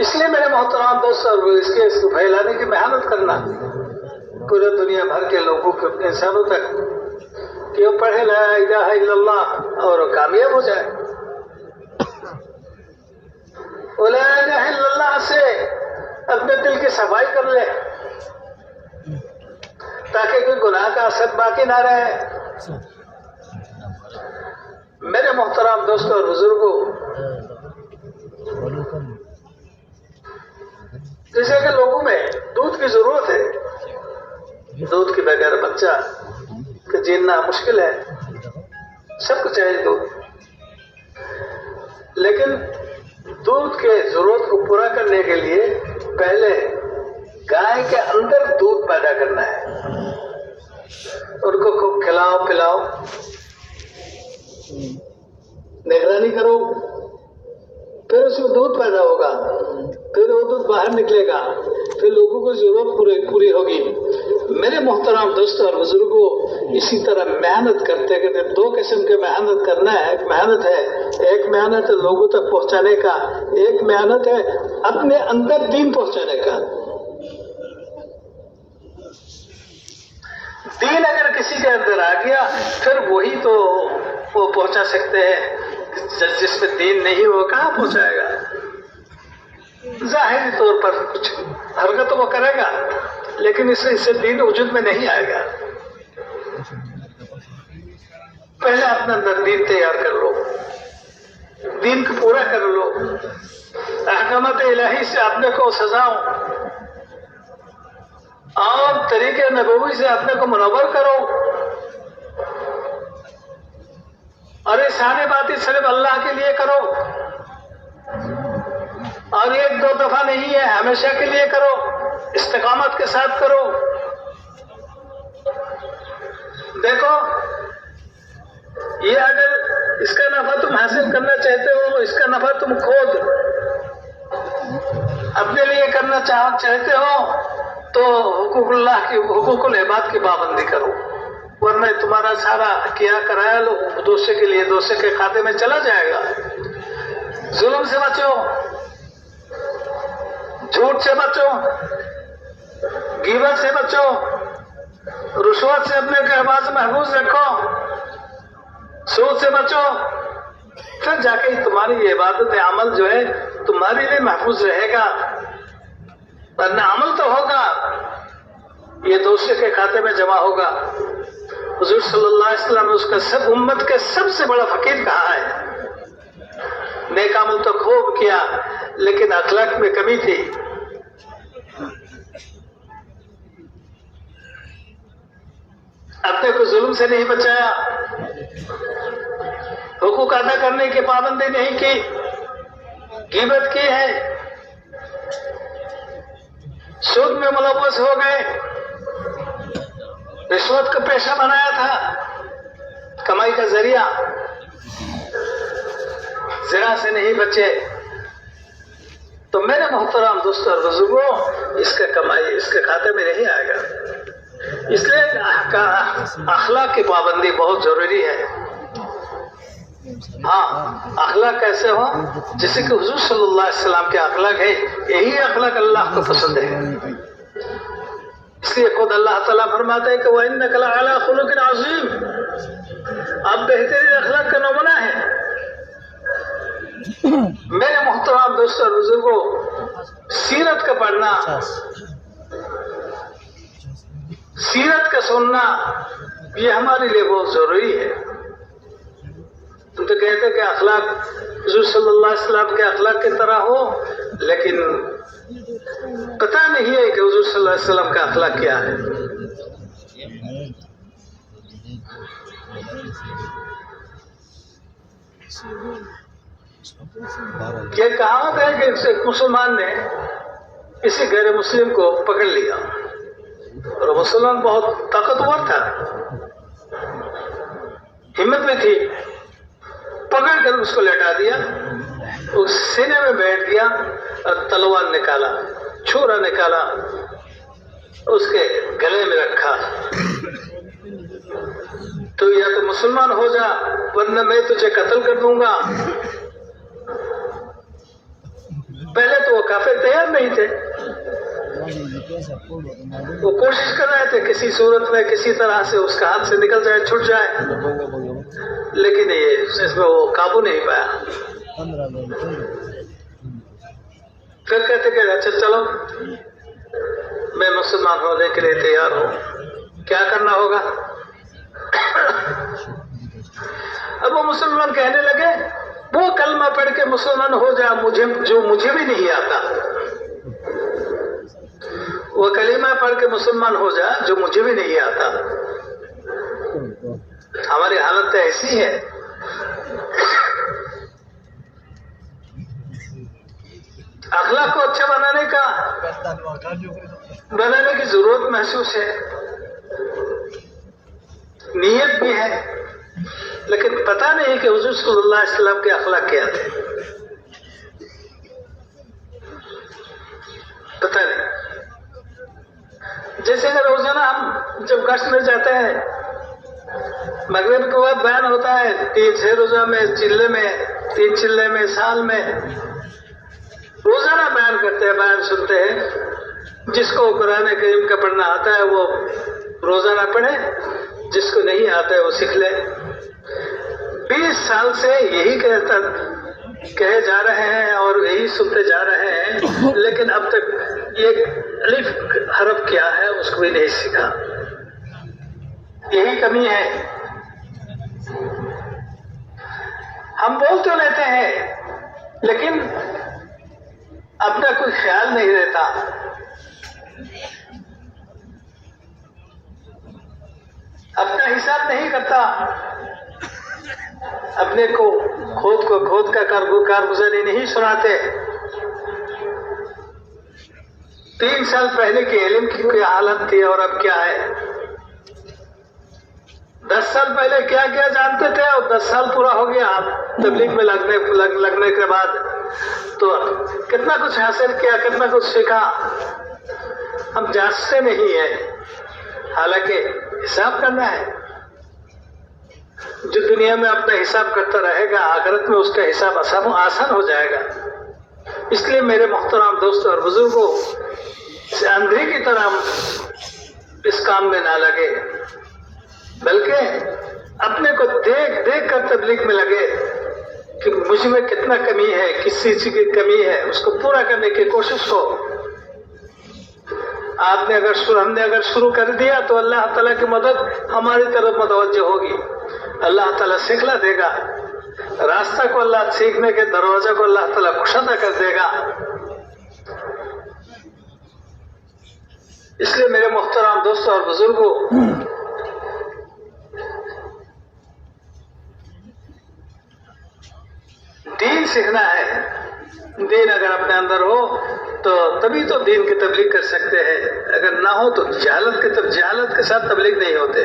اس لیے میرے محترم دوستوں، اس کو پھیلانے کی محنت کرنا پورے دنیا بھر کے لوگوں کے، اپنے انسانوں تک، کہ وہ پڑھے لا الہ الا اللہ اور کامیاب ہو جائے۔ لا الہ الا اللہ سے اپنے دل کی صفائی کر لے تاکہ کوئی گناہ کا اثر باقی نہ رہے۔ میرے محترم دوستوں اور بزرگوں، جیسے کہ لوگوں میں دودھ کی ضرورت ہے، دودھ کے بغیر بچہ کا جینا مشکل ہے، سب کو چاہیے دودھ، لیکن دودھ کے ضرورت کو پورا کرنے کے لیے پہلے گائے کے اندر دودھ پیدا کرنا ہے، ان کو خوب کھلاؤ پلاؤ، نگرانی کرو، پھر اس میں دودھ پیدا ہوگا، پھر وہ دودھ باہر نکلے گا، پھر لوگوں کو ضرورت پوری ہوگی۔ میرے محترم دوستوں اور بزرگوں، اسی طرح محنت کرتے کرتے دو قسم کے محنت کرنا ہے۔ ایک محنت ہے لوگوں تک پہنچانے کا، ایک محنت ہے اپنے اندر دین پہنچانے کا۔ دین اگر کسی کے اندر آ گیا پھر وہی تو وہ پہنچا سکتے ہیں، جس میں دین نہیں ہو کہاں پہنچائے گا؟ ظاہری طور پر کچھ حرکت وہ کرے گا لیکن اس سے دین وجود میں نہیں آئے گا۔ پہلے اپنے اندر دین تیار کر لو، دین کو پورا کر لو، احکامات الہی سے اپنے کو سجاؤ اور طریقے نبوی سے اپنے کو منور کرو، اور یہ ساری باتیں صرف اللہ کے لیے کرو، اور ایک دو دفعہ نہیں ہے، ہمیشہ کے لیے کرو، استقامت کے ساتھ کرو۔ دیکھو یہ اگر اس کا نفع تم حاصل کرنا چاہتے ہو، اس کا نفع تم خود اپنے لیے کرنا چاہتے ہو تو حقوق اللہ کی، حقوق العباد کی پابندی کرو، ورنہ تمہارا سارا کیا کرایا دوسرے کے لیے دوسرے کے کھاتے میں چلا جائے گا۔ ظلم سے بچو، جھوٹ سے بچو، غیبت سے بچو، رشوت سے اپنے کاروبار سے محفوظ رکھو، سود سے بچو، پھر جا کے تمہاری یہ عبادت عمل جو ہے تمہارے لیے محفوظ رہے گا، ورنہ عمل تو ہوگا یہ دوسرے کے کھاتے میں جمع ہوگا۔ حضور صلی اللہ علیہ وسلم نے اس کا سب امت کے سب سے بڑا فقیر کہا ہے۔ نیک عمل تو خوب کیا لیکن اخلاق میں کمی تھی۔ اپنے کو ظلم سے نہیں بچایا، حقوق ادا کرنے کی پابندی نہیں کی، غیبت کی ہے، سود میں ملوث ہو گئے، رشوت کا پیشہ بنایا تھا، کمائی کا ذریعہ، زنا سے نہیں بچے، تو میرے محترم دوستوں اور بزرگوں، اس کا کمائی اس کے کھاتے میں نہیں آئے گا۔ اس لیے اخلاق کی پابندی بہت ضروری ہے۔ ہاں، اخلاق کیسے ہو؟ جیسے کہ حضور صلی اللہ علیہ وسلم کے اخلاق ہے، یہی اخلاق اللہ کو پسند ہے۔ اس لیے خود اللہ تعالیٰ فرماتے ہیں کہ وَإِنَّكَ لَعَلَىٰ خُلُقٍ عَظِيمٍ، آپ بہترین اخلاق کا نمونہ ہے۔ میرے محترم دوستوں اور بزرگوں، سیرت کا پڑھنا، سیرت کا سننا، یہ ہمارے لیے بہت ضروری ہے۔ تم تو کہتے کہ اخلاق حضور صلی اللہ علیہ وسلم کے اخلاق کی طرح ہو، لیکن پتہ نہیں ہے کہ حضور صلی اللہ علیہ وسلم کا اخلاق کیا ہے۔ یہ کہاوت ہے کہ ایک مسلمان نے کسی غیر مسلم کو پکڑ لیا، اور مسلمان بہت طاقتور تھا، ہمت میں تھی، پکڑ کر اس کو لٹا دیا، اس سینے میں بیٹھ گیا اور تلوار نکالا، چھورا نکالا، اس کے گلے میں رکھا، تو یا تو مسلمان ہو جا ورنہ میں تجھے قتل کر دوں گا۔ پہلے تو وہ کافر تیار نہیں تھے، وہ کوشش کر رہے تھے کسی صورت میں کسی طرح سے اس کا ہاتھ سے نکل جائے، چھٹ جائے، لیکن اس میں وہ قابو نہیں پایا۔ پھر کہتے کہ اچھا چلو میں مسلمان ہونے کے لیے تیار ہوں، کیا کرنا ہوگا؟ اب وہ مسلمان کہنے لگے وہ کلمہ پڑھ کے مسلمان ہو جا جو مجھے بھی نہیں آتا، وہ کلمہ پڑھ کے مسلمان ہو جا جو مجھے بھی نہیں آتا۔ ہماری حالت تو ایسی ہے، اخلاق کو اچھا بنانے کی ضرورت محسوس ہے، نیت بھی ہے، لیکن پتہ نہیں کہ حضور صلی اللہ علیہ وسلم کے اخلاق کیا تھے، پتہ نہیں۔ جیسے کہ روزانہ ہم جب گشت میں جاتے ہیں، مغرب کے بعد بیان ہوتا ہے 6 روزہ میں، چلے میں، 3 چلے میں، سال میں، روزانہ بیان کرتے ہیں، بیان سنتے ہیں۔ جس کو قرآن کریم کا پڑھنا آتا ہے وہ روزانہ پڑھے، جس کو نہیں آتا ہے وہ سیکھ لے۔ 20 سال سے یہی کہے جا رہے ہیں اور یہی سنتے جا رہے ہیں، لیکن اب تک یہ الف حرف کیا ہے اس کو بھی نہیں سیکھا۔ یہی کمی ہے، ہم بول تو لیتے ہیں لیکن اپنا کوئی خیال نہیں رہتا، اپنا حساب نہیں کرتا، اپنے کو خود کا کارگزاری نہیں سناتے۔ 3 سال پہلے کے علم کی کوئی حالت تھی اور اب کیا ہے؟ 10 سال پہلے کیا کیا جانتے تھے اور 10 سال پورا ہو گیا تبلیغ میں لگنے کے بعد تو کتنا کچھ حاصل کیا، کتنا کچھ سیکھا، ہم جانتے نہیں ہیں۔ حالانکہ حساب کرنا ہے، جو دنیا میں اپنا حساب کرتا رہے گا آخرت میں اس کا حساب آسان ہو جائے گا۔ اس لیے میرے محترم دوستوں اور بزرگوں، اندھے کی طرح اس کام میں نہ لگے، بلکہ اپنے کو دیکھ دیکھ کر تبلیغ میں لگے کہ مجھ میں کتنا کمی ہے، کس چیز کی کمی ہے، اس کو پورا کرنے کی کوشش ہو۔ ہم نے اگر شروع کر دیا تو اللہ تعالیٰ کی مدد ہماری طرف متوجہ ہوگی، اللہ تعالیٰ سکھلا دے گا، راستہ کو اللہ سیکھنے کے دروازے کو اللہ تعالیٰ کشادہ کر دے گا۔ اس لیے میرے محترم دوستوں اور بزرگوں، دین سیکھنا ہے۔ دین اگر اپنے اندر ہو تو تبھی تو دین کی تبلیغ کر سکتے ہیں، اگر نہ ہو تو جہالت کے ساتھ تبلیغ نہیں ہوتے۔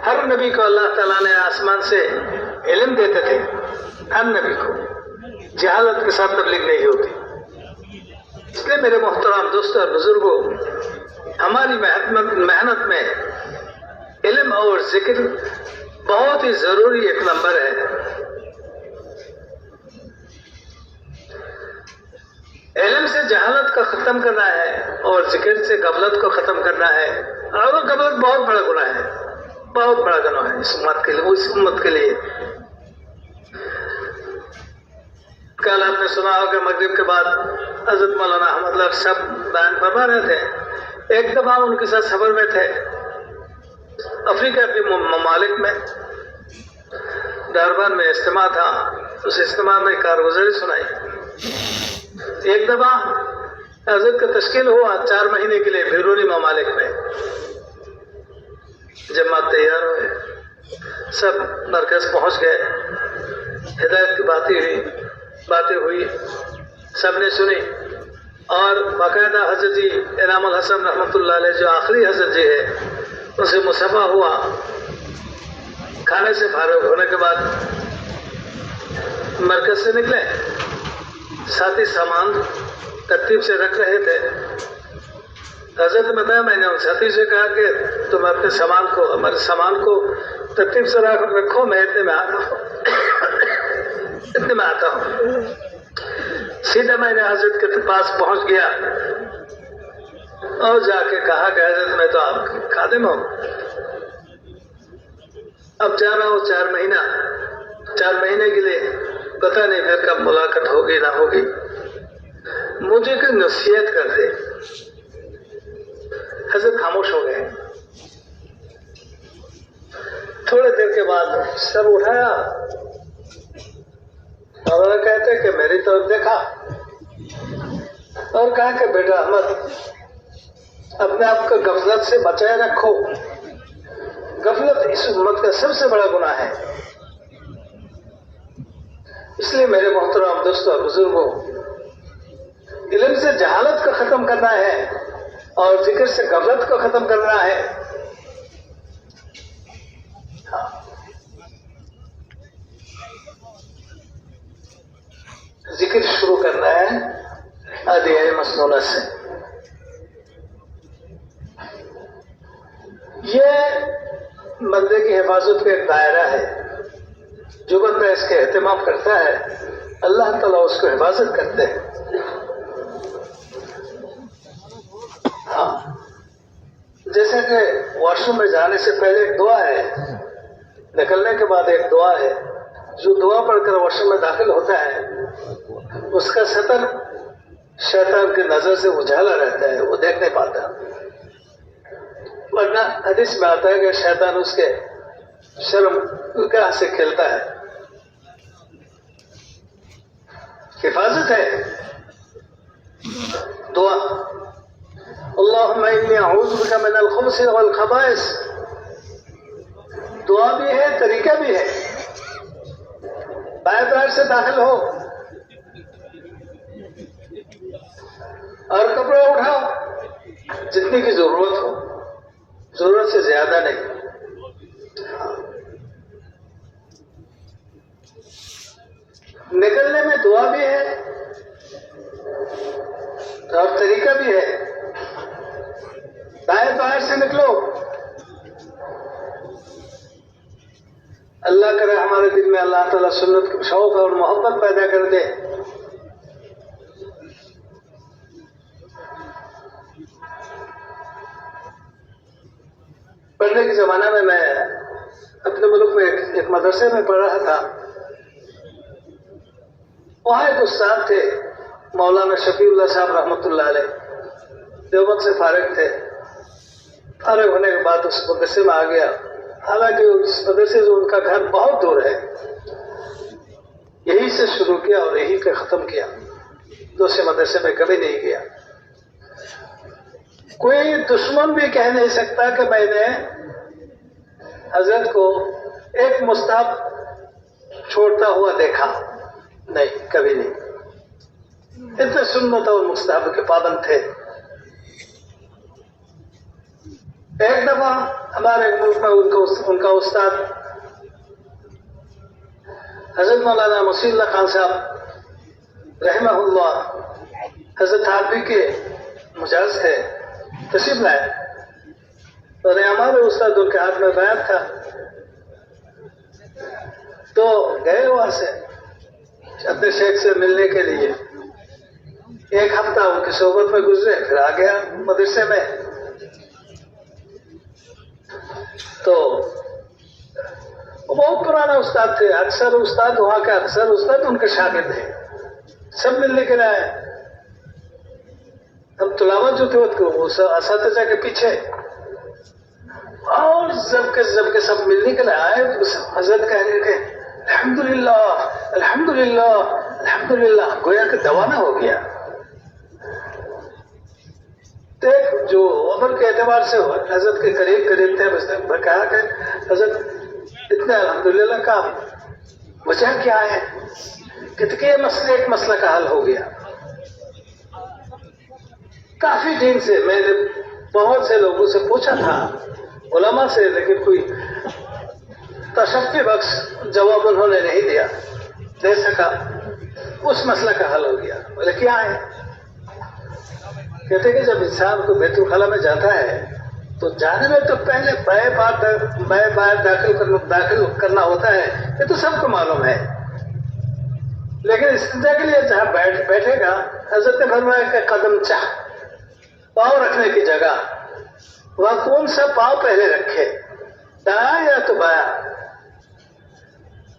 ہر نبی کو اللہ تعالیٰ نے آسمان سے علم دیتے تھے، ہر نبی کو، جہالت کے ساتھ تبلیغ نہیں ہوتی۔ اس لیے میرے محترم دوستوں اور بزرگوں، ہماری محنت میں علم اور ذکر بہت ہی ضروری ایک نمبر ہے۔ علم سے جہالت کو ختم کرنا ہے اور ذکر سے غفلت کو ختم کرنا ہے، اور وہ غفلت بہت بڑا گناہ ہے، بہت بڑا گناہ ہے اس امت کے لیے۔ کل آپ نے سنا ہوگا مغرب کے بعد حضرت مولانا احمد اللہ صاحب بیان فرما رہے تھے، ایک دفعہ ان کے ساتھ سفر میں تھے افریقہ کے ممالک میں، ڈربن میں اجتماع تھا، اس اجتماع میں کارگزاری سنائی۔ ایک دفعہ حضرت کا تشکیل ہوا 4 مہینے کے لیے بیرونی ممالک میں، جماعت تیار ہوئے، سب مرکز پہنچ گئے، ہدایت کی باتیں ہوئی، سب نے سنی، اور باقاعدہ حضرت جی انعام الحسن رحمۃ اللہ علیہ جو آخری حضرت جی ہے ان سے مصافحہ ہوا۔ کھانے سے فارغ ہونے کے بعد مرکز سے نکلے، ساتھی سامان ترتیب سے رکھ رہے تھے۔ حضرت نے بتایا، میں نے ان ساتھی سے کہا کہ تم اپنے ہمارے سامان کو ترتیب سے رکھو، میں اتنے میں آتا ہوں۔ سیدھا میں نے حضرت کے پاس پہنچ گیا اور جا کے کہا کہ حضرت میں تو آپ کا خادم ہوں، اب جا رہا ہوں 4 مہینے کے لیے، پتہ نہیں پھر کب ملاقات ہوگی نہ ہوگی، مجھے کوئی نصیحت کر دے۔ حضرت خاموش ہو گئے۔ تھوڑے دیر کے بعد سر اٹھایا اور کہتے کہ میری طرف دیکھا اور کہا کہ بیٹا احمد، اپنے آپ کو غفلت سے بچائے رکھو، غفلت اس امت کا سب سے بڑا گناہ ہے۔ اس لیے میرے محترم دوستوں اور بزرگوں، علم سے جہالت کو ختم کرنا ہے اور ذکر سے غفلت کو ختم کرنا ہے۔ ذکر شروع کرنا ہے ادعیہ مسنونہ سے۔ یہ بندے کی حفاظت کا ایک دائرہ ہے، جو بندہ اس کے اہتمام کرتا ہے اللہ تعالیٰ اس کو حفاظت کرتے ہیں۔ جیسے کہ واش روم میں جانے سے پہلے ایک دعا ہے، نکلنے کے بعد ایک دعا ہے، جو دعا پڑھ کر واش روم میں داخل ہوتا ہے اس کا سطر شیطان کی نظر سے اجالا رہتا ہے، وہ دیکھ نہیں پاتا، ورنہ حدیث میں آتا ہے کہ شیطان اس کے شرم گاہ سے کھیلتا ہے۔ حفاظت ہے دعا، اللہم انی اعوذ بک من الخبث والخبائث، دعا بھی ہے، طریقہ بھی ہے۔ بائیں طرف سے داخل ہو اور کپڑے اٹھاؤ جتنی کی ضرورت ہو، ضرورت سے زیادہ نہیں. نکلنے میں دعا بھی ہے اور طریقہ بھی ہے. دائیں باہر سے نکلو. اللہ کرے ہمارے دل میں اللہ تعالیٰ سنت کا شوق اور محبت پیدا کر دے. پڑھنے کے زمانہ میں اپنے ملک میں ایک مدرسے میں پڑھ رہا تھا. وہاں ایک استاد تھے مولانا شفیع اللہ صاحب رحمۃ اللہ علیہ. دیوبند سے فارغ تھے. فارغ ہونے کے بعد اس مدرسے میں آ گیا. حالانکہ اس مدرسے سے ان کا گھر بہت دور ہے. یہی سے شروع کیا اور یہی پہ ختم کیا. دوسرے مدرسے میں کبھی نہیں گیا. کوئی دشمن بھی کہہ نہیں سکتا کہ میں نے حضرت کو ایک مستحب چھوڑتا ہوا دیکھا. نہیں، کبھی نہیں. اتنے سنت اور مستحب کے پابند تھے. ایک دفعہ ہمارے ملک میں ان کا استاد حضرت مولانا مسیح اللہ خان صاحب رحمہ اللہ حضرت حافظ کے مجاز تھے، تشریف لائے. اور ہمارے استاد ان کے ہاتھ میں بیعت تھا تو گئے وہاں سے اپنے شیخ سے ملنے کے لیے. ایک ہفتہ ان کی صحبت میں گزرے، پھر آ گیا مدرسے میں. تو وہ بہت پرانا استاد تھے. اکثر استاد وہاں کے اکثر استاد ان کے شاگرد ہیں. سب ملنے کے لیے آئے. ہم طلباء جو تھے وہ اساتذہ کے پیچھے اور جب کے سب ملنے کے لیے آئے. حضرت کہہ رہے کہ الحمدللہ الحمدللہ الحمدللہ، گویا کہ دوانہ ہو گیا. ایک جو عمر کے اعتبار سے حضرت کے قریب تھے، میں کہا کہ حضرت اتنے الحمدللہ کا وجہ کیا ہے؟ کتنے مسئلے ایک مسئلہ کا حل ہو گیا. کافی دن سے میں نے بہت سے لوگوں سے پوچھا تھا، علماء سے، لیکن کوئی تشفی بخش جواب انہوں نے نہیں دے سکا. اس مسئلہ کا حل ہو گیا. بولے کیا ہے؟ کہتے کہ جب انسان کو بیت الخلا میں جاتا ہے تو جانے میں تو پہلے بائیں بار داخل کرنا ہوتا ہے. یہ تو سب کو معلوم ہے. لیکن استنجا کے لیے جہاں بیٹھے گا، حضرت نے فرمایا کہ قدم چاہ، پاؤں رکھنے کی جگہ، وہاں کون سا پاؤں پہلے رکھے، دایاں یا تو بایاں.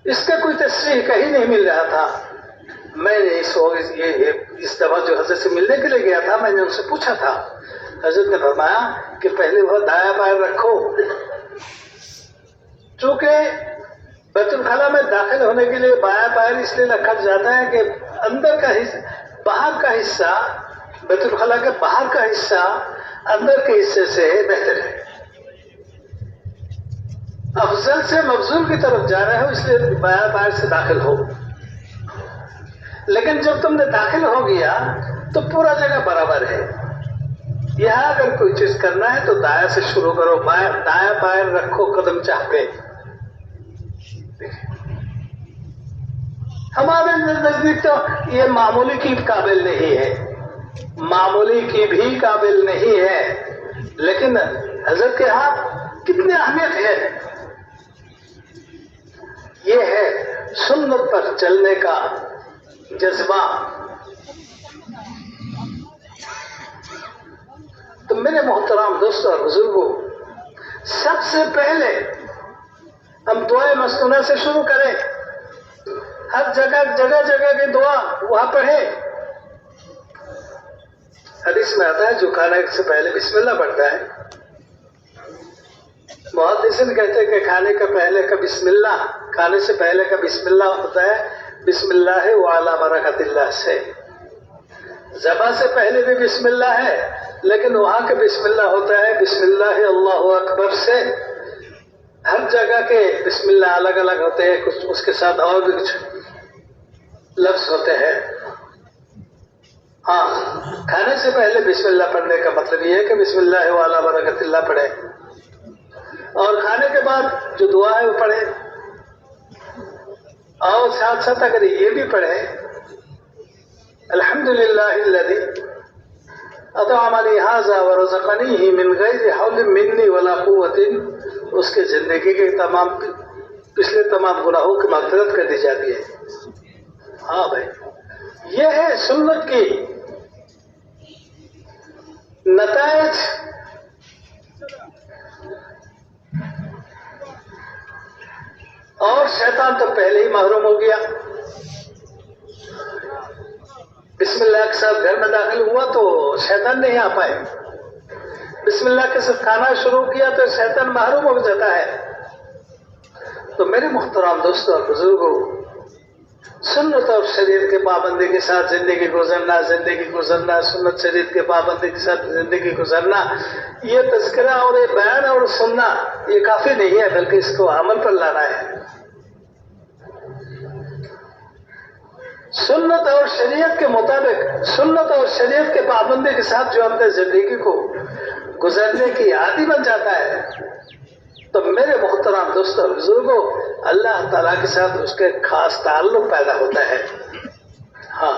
اس کا کوئی تصریح کہیں نہیں مل رہا تھا. میں نے اس دفعہ جو حضرت سے ملنے کے لیے گیا تھا، میں نے ان سے پوچھا تھا. حضرت نے فرمایا کہ پہلے وہ دایاں بائیں رکھو. چونکہ بیت الخلا میں داخل ہونے کے لیے بایاں بائیں اس لیے رکھا جاتا ہے کہ اندر کا حصہ، باہر کا حصہ، بیت الخلا کے باہر کا حصہ اندر کے حصے سے بہتر ہے. افضل سے مفضول کی طرف جا رہے ہو، اس لیے بایاں بائیں سے داخل ہو. لیکن جب تم نے داخل ہو گیا تو پورا جگہ برابر ہے. یہاں اگر کوئی چیز کرنا ہے تو دایاں سے شروع کرو، دایاں بائیں رکھو قدم چاہ پہ. ہمارے نزدیک تو یہ معمولی کی قابل نہیں ہے، معمولی کی بھی قابل نہیں ہے. لیکن حضرت کے ہاں کتنی اہمیت ہے. یہ ہے سنت پر چلنے کا جذبہ. تو میرے محترام دوستوں اور بزرگوں، سب سے پہلے ہم دعائے مسنونہ سے شروع کریں. ہر جگہ کی دعا وہاں پڑھیں. حدیث میں آتا ہے جو کھانے سے پہلے بسم اللہ پڑھتا ہے. محدثین کہتے ہیں کہ کھانے کا پہلے کا بسم اللہ، کھانے سے پہلے کا بسم اللہ ہوتا ہے بسم اللہ وعلی برکت اللہ سے. ذبح سے پہلے بھی بسم اللہ ہے، لیکن وہاں کے بسم اللہ ہوتا ہے بسم اللہ اللہ اکبر سے. ہر جگہ کے بسم اللہ الگ الگ ہوتے ہیں، کچھ اس کے ساتھ اور بھی کچھ لفظ ہوتے ہیں. ہاں، کھانے سے پہلے بسم اللہ پڑھنے کا مطلب یہ ہے کہ بسم اللہ وعلی برکت اللہ پڑھے. اور کھانے کے بعد جو دعا ہے وہ پڑھے، اور ساتھ ساتھ اگر یہ بھی پڑھے الحمدللہ الذی اطعمنی ھذا ورزقنیہ من غیر حول منی ولا قوت، اس کے زندگی کے پچھلے تمام گناہوں کی مغفرت کر دی جاتی ہے۔ ہاں بھائی، یہ ہے سنت کی نتائج۔ اور شیطان تو پہلے ہی محروم ہو گیا۔ بسم اللہ کے ساتھ گھر میں داخل ہوا تو شیطان نہیں آ پائے، بسم اللہ کے ساتھ کھانا شروع کیا تو شیطان محروم ہو جاتا ہے۔ تو میرے محترم دوستوں اور بزرگوں، سنت اور شریعت کے پابندی کے ساتھ زندگی گزرنا، سنت شریعت کے پابندی کے ساتھ زندگی گزرنا، یہ تذکرہ اور یہ بیان اور سننا یہ کافی نہیں ہے، بلکہ اس کو عمل پر لانا ہے۔ سنت اور شریعت کے مطابق، سنت اور شریعت کے پابندی کے ساتھ جو اپنے زندگی کو گزرنے کی عادی بن جاتا ہے تو میرے محترم دوستوں اور بزرگوں، اللہ تعالیٰ کے ساتھ اس کے خاص تعلق پیدا ہوتا ہے۔ ہاں،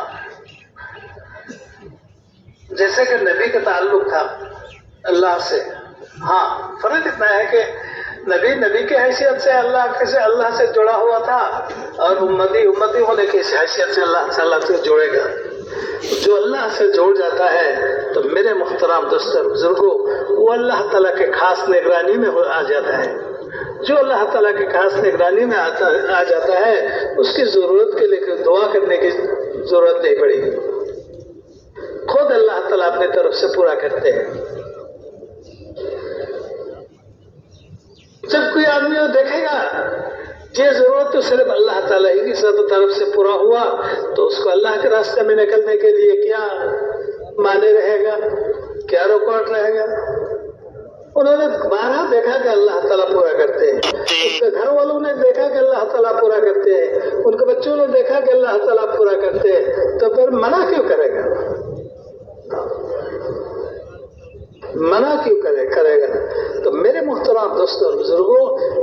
جیسے کہ نبی کا تعلق تھا اللہ سے۔ ہاں، فرق اتنا ہے کہ نبی کی حیثیت سے اللہ سے جڑا ہوا تھا، اور امتی ہونے کی حیثیت سے اللہ تعالیٰ سے جوڑے گا۔ جو اللہ سے جوڑ جاتا ہے تو میرے محترم دوستوں اور بزرگوں، وہ اللہ تعالیٰ کے خاص نگرانی میں آ جاتا ہے۔ جو اللہ تعالیٰ کے خاص نگرانی میں آ جاتا ہے، اس کی ضرورت کے لیے دعا کرنے کی ضرورت نہیں پڑے گی، خود اللہ تعالیٰ اپنی طرف سے پورا کرتے ہیں۔ جب کوئی آدمی وہ دیکھے گا یہ ضرورت تو صرف اللہ تعالیٰ ہی کی طرف سے پورا ہوا، تو اس کو اللہ کے راستے میں نکلنے کے لیے کیا معنی رہے گا، کیا رکاوٹ رہے گا؟ انہوں نے بارہ دیکھا کہ اللہ تعالیٰ پورا کرتے ہیں، اس کے گھر والوں نے دیکھا کہ اللہ تعالیٰ پورا کرتے ہیں، ان کے بچوں نے دیکھا کہ اللہ تعالیٰ پورا کرتے ہیں، تو پھر منع کیوں کرے گا؟ منع کیوں کرے گا؟ تو میرے محترم دوستوں اور بزرگوں،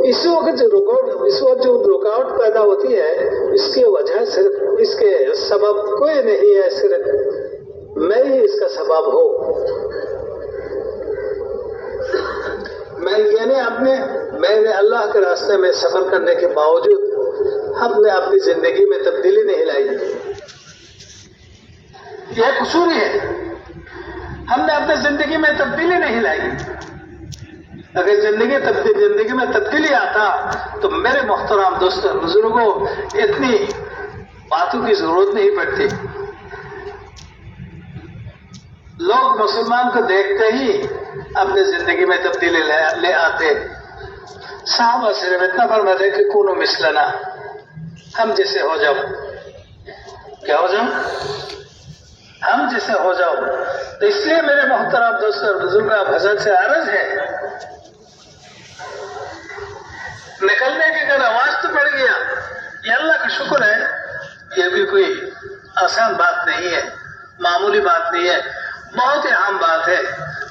اس وقت جو رکاوٹ پیدا ہوتی ہے، اس کی وجہ صرف، اس کے سبب کوئی نہیں ہے، صرف میں ہی اس کا سبب ہوں۔ میں نے اللہ کے راستے میں سفر کرنے کے باوجود ہم نے اپنی زندگی میں تبدیلی نہیں لائی، یہ قصور ہے، ہم نے اپنی زندگی میں تبدیلی نہیں لائی۔ اگر زندگی میں تبدیلی آتا تو میرے محترم دوستوں بزرگوں، اتنی باتوں کی ضرورت نہیں پڑتی۔ لوگ مسلمان کو دیکھتے ہی اپنی زندگی میں تبدیلی لے آتے۔ صحابہ صرف اتنا فرماتے کہ کونو مثلنا، ہم جیسے ہو جاؤ۔ کیا ہو جاؤ؟ ہم جیسے ہو جاؤ۔ تو اس لیے میرے محترم دوستوں اور بزرگوں، اب حضرت سے عرض ہے، نکلنے کی اگر آواز تو پڑ گیا، یہ اللہ کا شکر ہے، یہ بھی کوئی آسان بات نہیں ہے، معمولی بات نہیں ہے، بہت ہی عام بات ہے،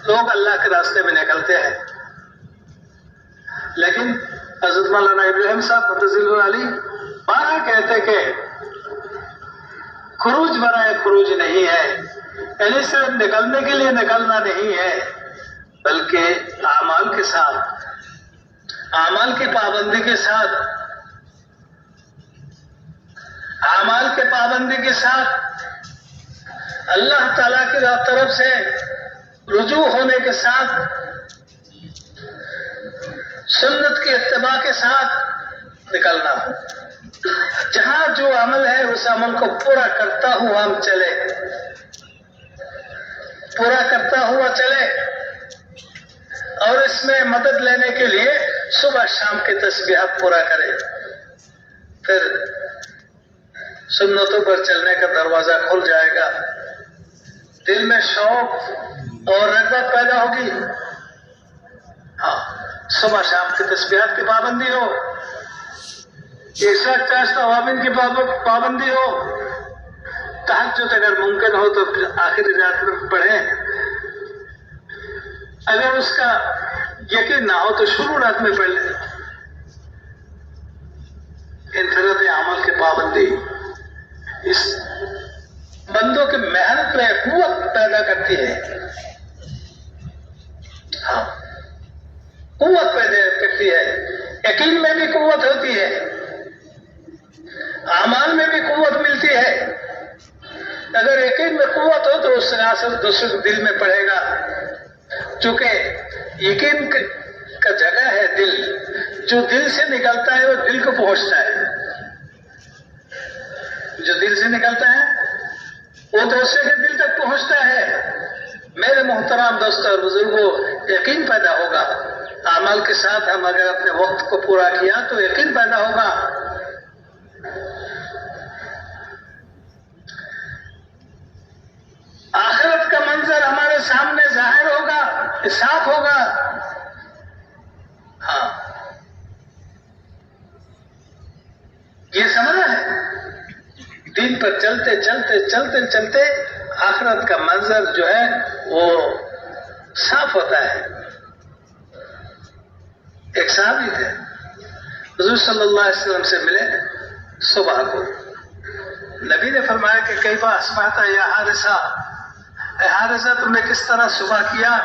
لوگ اللہ کے راستے میں نکلتے ہیں۔ لیکن حضرت مولانا ابراہیم صاحب متضل علی بارہ کہتے کہ خروج برائے خروج نہیں ہے، یعنی صرف نکلنے کے لیے نکلنا نہیں ہے، بلکہ اعمال کے ساتھ، اعمال کی پابندی کے ساتھ، اعمال کے پابندی کے ساتھ، اللہ تعالیٰ کی طرف سے رجوع ہونے کے ساتھ، سنت کے اتباع کے ساتھ نکلنا۔ جہاں جو عمل ہے اس عمل کو پورا کرتا ہوا ہم چلے، پورا کرتا ہوا چلے، اور اس میں مدد لینے کے لیے صبح شام کی تسبیحات پورا کرے، پھر سنتوں پر چلنے کا دروازہ کھل جائے گا، دل میں شوق اور رغبت پیدا ہوگی۔ ہاں، صبح شام کی تسبیحات کی پابندی ہو، عشاء چاشتہ اوابین کی پابندی ہو، تہجد اگر ممکن ہو تو آخری رات میں پڑھیں، اگر اس کا یقین نہ ہو تو شروع رات میں پڑھ لیں. انفراد عمل کی پابندی اس بندوں کی محنت میں قوت پیدا کرتی ہے. ہاں قوت پیدا کرتی ہے. یقین میں بھی قوت ہوتی ہے, اعمال میں بھی قوت ملتی ہے. اگر یقین میں قوت ہو تو اس سے اثر دوسرے کے دل میں پڑے گا. چونکہ یقین کا جگہ ہے دل, جو دل سے نکلتا ہے وہ دل کو پہنچتا ہے. جو دل سے نکلتا ہے وہ دوسرے کے دل تک پہنچتا ہے. میرے محترم دوستوں اور بزرگوں, یقین پیدا ہوگا. اعمال کے ساتھ ہم اگر اپنے وقت کو پورا کیا تو یقین پیدا ہوگا. آخرت کا منظر ہمارے سامنے ظاہر ہوگا, صاف ہوگا. ہاں یہ سمجھنا ہے. دین پر چلتے چلتے چلتے چلتے آخرت کا منظر جو ہے وہ صاف ہوتا ہے. ایک صحابی تھے, حضور صلی اللہ علیہ وسلم سے ملے صبح کو. نبی نے فرمایا کہ کیف اصبحت یا حارثہ, اے حارثہ تم نے کس طرح صبح کیا؟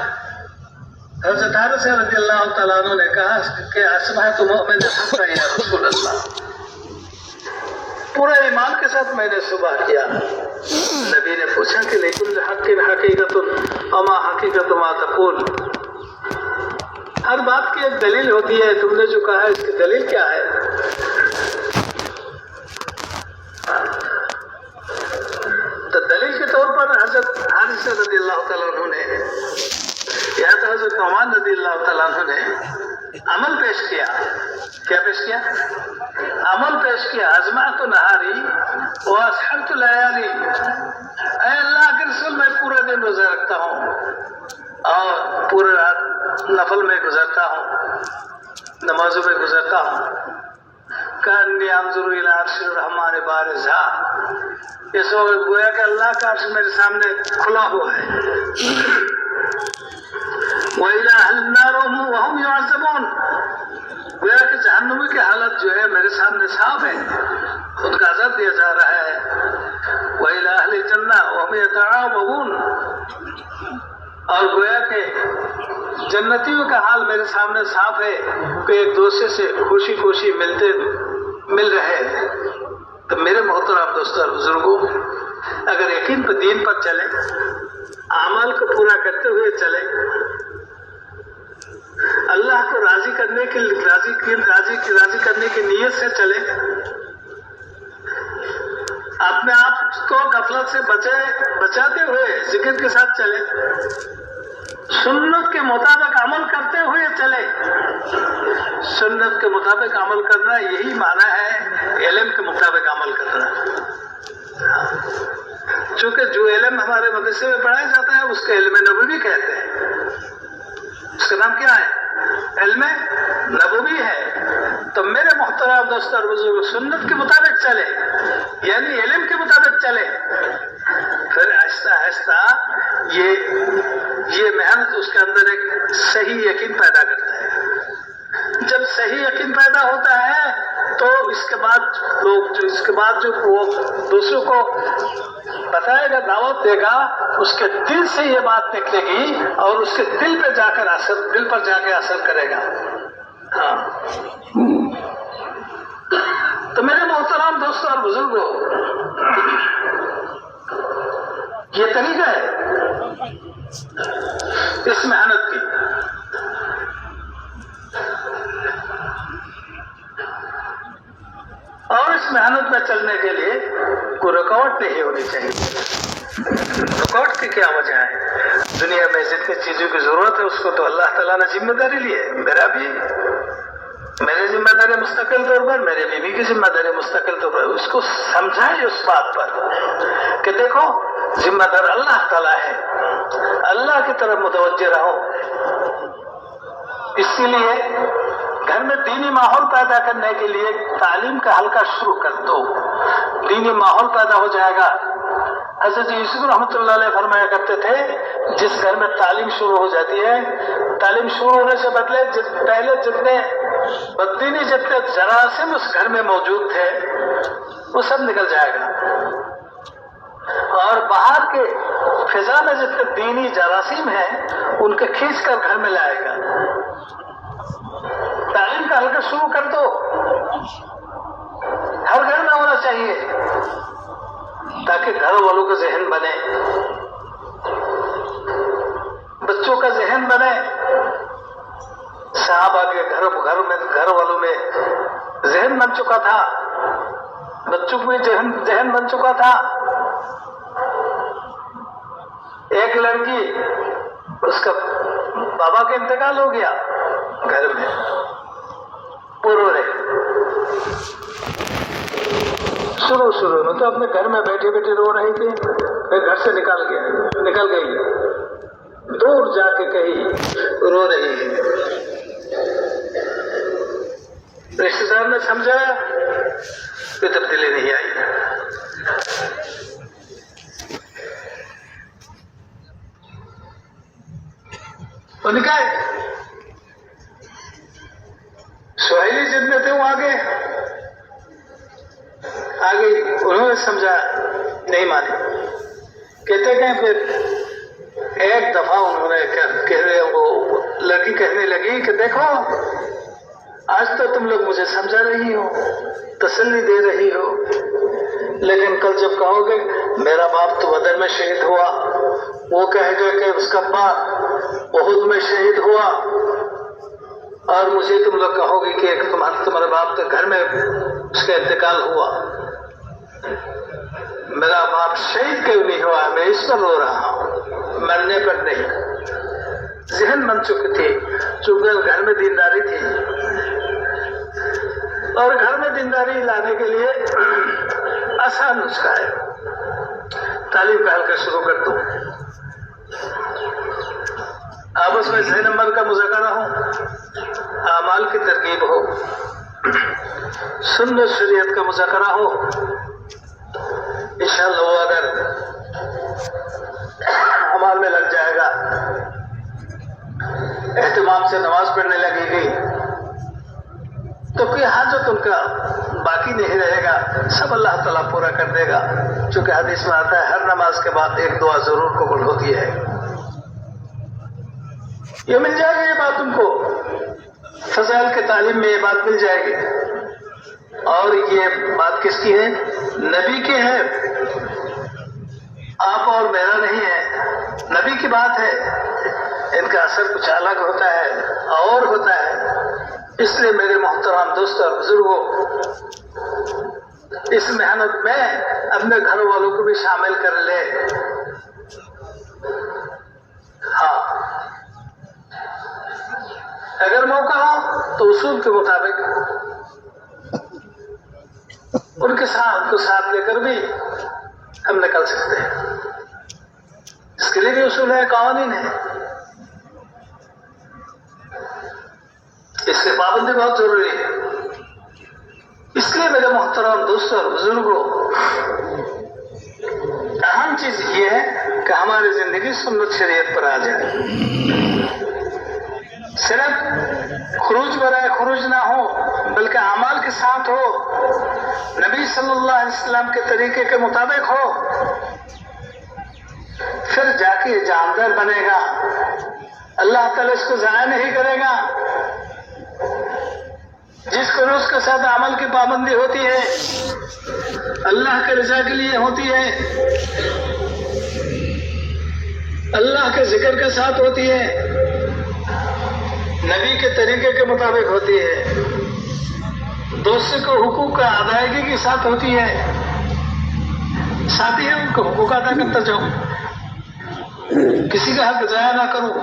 حضرت حارثہ رضی اللہ تعالیٰ عنہ نے کہا کہ اصبحت مؤمنا حقا یا رسول اللہ, پورا ایمان کے ساتھ میں نے صبح کیا. نبی نے پوچھا کہ لیکن حق حقیقت اما حقیقت ما تقول, ہر بات کی ایک دلیل ہوتی ہے, تم نے جو کہا ہے اس کی دلیل کیا ہے؟ تو دلیل کے طور پر حضرت حارثہ رضی اللہ تعالیٰ عنہ نے یا تو حضرت نعمان رضی اللہ تعالیٰ عنہ نے عمل پیش کیا. کیا پیش کیا؟ عمل پیش کیا. ازمعت نہاری واسحرت لیالی, اے اللہ کے رسول میں پورا دن روزہ رکھتا ہوں اور پورے رات نفل میں گزرتا ہوں, نمازوں میں گزرتا ہوں. کانی انظر الی عرش الرحمن بارزا, اس وقت گویا کہ اللہ کا عرش میرے سامنے کھلا ہوا ہے. وَإِلَىٰ أَهْلِ النَّارِ وَهُمْ يُعَذَّبُونَ, گویا کہ جہنمی کی حالت جو ہے میرے سامنے صاف ہے, خود کا عذاب دیا جا رہا ہے. وَإِلَىٰ أَهْلِ الْجَنَّةِ وَهُمْ يَتَعَاوَضُونَ, اور گویا کہ جنتیوں کا حال میرے سامنے صاف ہے کہ ایک دوسرے سے خوشی خوشی مل رہے ہیں. تو میرے محترم دوستوں اور بزرگوں, اگر یقین پر دین پر چلے, اعمال کو پورا کرتے ہوئے چلے, اللہ کو راضی کرنے کی نیت سے چلے, اپنے آپ کو غفلت سے بچاتے ہوئے ذکر کے ساتھ چلے, سنت کے مطابق عمل کرتے ہوئے چلے. سنت کے مطابق عمل کرنا یہی معنی ہے علم کے مطابق عمل کرنا. چونکہ جو علم ہمارے مدرسے میں پڑھایا جاتا ہے اس کو علم نبوی کہتے ہیں. اس کا نام کیا ہے؟ علم نبوی ہے. تو میرے محترم دوست اور بزرگ, سنت کے مطابق چلے یعنی علم کے مطابق چلے, پھر آہستہ آہستہ یہ محنت اس کے اندر ایک صحیح یقین پیدا کرتا ہے. جب صحیح یقین پیدا ہوتا ہے تو اس کے بعد جو وہ دوسروں کو بتائے گا, دعوت دے گا, اس کے دل سے یہ بات نکلے گی اور اس کے دل پر جا کے اثر کرے گا. ہاں تو میرے محترم دوستوں اور بزرگوں, یہ طریقہ ہے اس محنت کی. اور اس محنت میں چلنے کے لیے کوئی رکاوٹ نہیں ہونی چاہیے. رکاوٹ کی کیا وجہ ہے؟ دنیا میں جتنی چیزوں کی ضرورت ہے اس کو تو اللہ تعالیٰ نے ذمہ داری لی ہے. میری ذمہ داری مستقل طور پر, میرے بیوی کی ذمہ داری مستقل طور پر. اس کو سمجھائیں اس بات پر کہ دیکھو ذمہ دار اللہ تعالیٰ ہے, اللہ کی طرف متوجہ رہو. اسی لیے گھر میں دینی ماحول پیدا کرنے کے لیے تعلیم کا حلقہ شروع کر دو, دینی ماحول پیدا ہو جائے گا. حضرت یوسف رحمۃ اللہ علیہ فرمایا کرتے تھے جس گھر میں تعلیم شروع ہو جاتی ہے، تعلیم شروع ہونے سے پہلے جتنے بددینی جتنے جراثیم اس گھر میں موجود تھے وہ سب نکل جائے گا، اور باہر کے فضا میں جتنے دینی جراثیم ہیں ان کے کھینچ کر گھر میں لائے گا۔ تعلیم کا حلقہ شروع کر دو، ہر گھر میں ہونا چاہیے تاکہ گھر والوں کا ذہن بنے، بچوں کا ذہن بنے۔ صحابہ کے گھر والوں میں ذہن بن چکا تھا، بچوں میں ذہن بن چکا تھا۔ ایک لڑکی، اس کا بابا کا انتقال ہو گیا، گھر میں وہ رو رہے، شروع میں تو اپنے گھر میں بیٹھے رو رہی تھی، پھر گھر سے نکل گئی، دور جا کے کہیں رو رہی ہے۔ رشتے دار نے سمجھا، کوئی تبدیلی نہیں آئی۔ وہ نکائے سہیلی جتنے تھے وہ آگے انہوں نے سمجھا، نہیں مانی، کہتے گئے۔ پھر ایک دفعہ انہوں نے وہ لڑکی کہنے لگی کہ دیکھو آج تو تم لوگ مجھے سمجھا رہی ہو، تسلی دے رہی ہو، لیکن کل جب کہو گے میرا باپ تو بدر میں شہید ہوا، وہ کہے گا کہ اس کا باپ احد میں شہید ہوا، اور مجھے تم لوگ کہو گے کہ تمہارے باپ کے گھر میں اس کا انتقال ہوا، میرا باپ شہید کیوں نہیں ہوا، میں اس پر رو رہا ہوں، مرنے پر نہیں۔ ذہن بن چکی تھی، چونکہ گھر میں دینداری تھی، اور گھر میں دینداری لانے کے لیے آسان نسخہ ہے، تعلیم کا حلقہ شروع کر دو، آپس میں صحیح نمبر کا مذاکرہ ہو، اعمال کی ترغیب ہو، سنت شریعت کا مذاکرہ ہو، انشاءاللہ وہ اگر عمل میں لگ جائے گا، اہتمام سے نماز پڑھنے لگے گی، تو کوئی حاجت ان کا باقی نہیں رہے گا، سب اللہ تعالیٰ پورا کر دے گا، چونکہ حدیث میں آتا ہے ہر نماز کے بعد ایک دعا ضرور قبول ہوتی ہے۔ یہ مل جائے گی، یہ بات ان کو فضائل کے تعلیم میں یہ بات مل جائے گی، اور یہ بات کس کی ہے؟ نبی کی ہے، آپ اور میرا نہیں ہے، نبی کی بات ہے۔ ان کا اثر کچھ الگ ہوتا ہے اور ہوتا ہے، اس لیے میرے محترم دوست اور بزرگوں، اس محنت میں اپنے گھر والوں کو بھی شامل کر لے۔ ہاں، اگر موقع ہو تو اصول کے مطابق ان کے ساتھ لے کر بھی ہم نکل سکتے ہیں، اس کے لیے بھی اصول ہے، قوانین ہے، اس کی پابندی بہت ضروری ہے۔ اس لیے میرے محترم دوستوں اور بزرگوں، اہم چیز یہ ہے کہ ہماری زندگی سنت شریعت پر آ جائے، صرف خروج برائے خروج نہ ہو بلکہ اعمال کے ساتھ ہو، نبی صلی اللہ علیہ وسلم کے طریقے کے مطابق ہو، پھر جا کے جاندار بنے گا، اللہ تعالیٰ اس کو ضائع نہیں کرے گا۔ جس کو روز کے ساتھ عمل کی پابندی ہوتی ہے، اللہ کے رضا کے لیے ہوتی ہے، اللہ کے ذکر کے ساتھ ہوتی ہے، نبی کے طریقے کے مطابق ہوتی ہے، دوسرے کو حقوق کا ادائیگی کے ساتھ ہوتی ہے، ساتھی ہے ان کو حقوق ادا کرتا جاؤ، کسی کا حق ضائع نہ کرو۔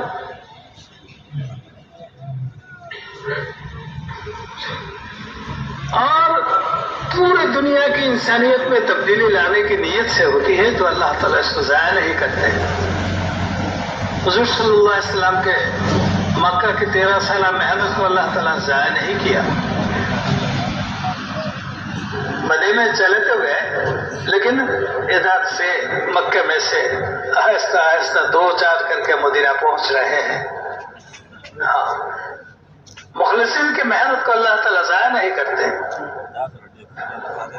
اور پورے دنیا کی انسانیت میں تبدیلی لانے کی نیت سے ہوتی ہے تو اللہ تعالیٰ اس کو ضائع نہیں کرتے۔ حضور صلی اللہ علیہ وسلم کے مکہ کی 13 سالہ محنت کو اللہ تعالیٰ نے ضائع نہیں کیا۔ مدینے میں چلے تو گئے، لیکن ادھر سے مکے میں سے آہستہ آہستہ 2-4 کر کے مدینہ پہنچ رہے ہیں۔ ہاں، مخلصین کی محنت کو اللہ تعالیٰ ضائع نہیں کرتے۔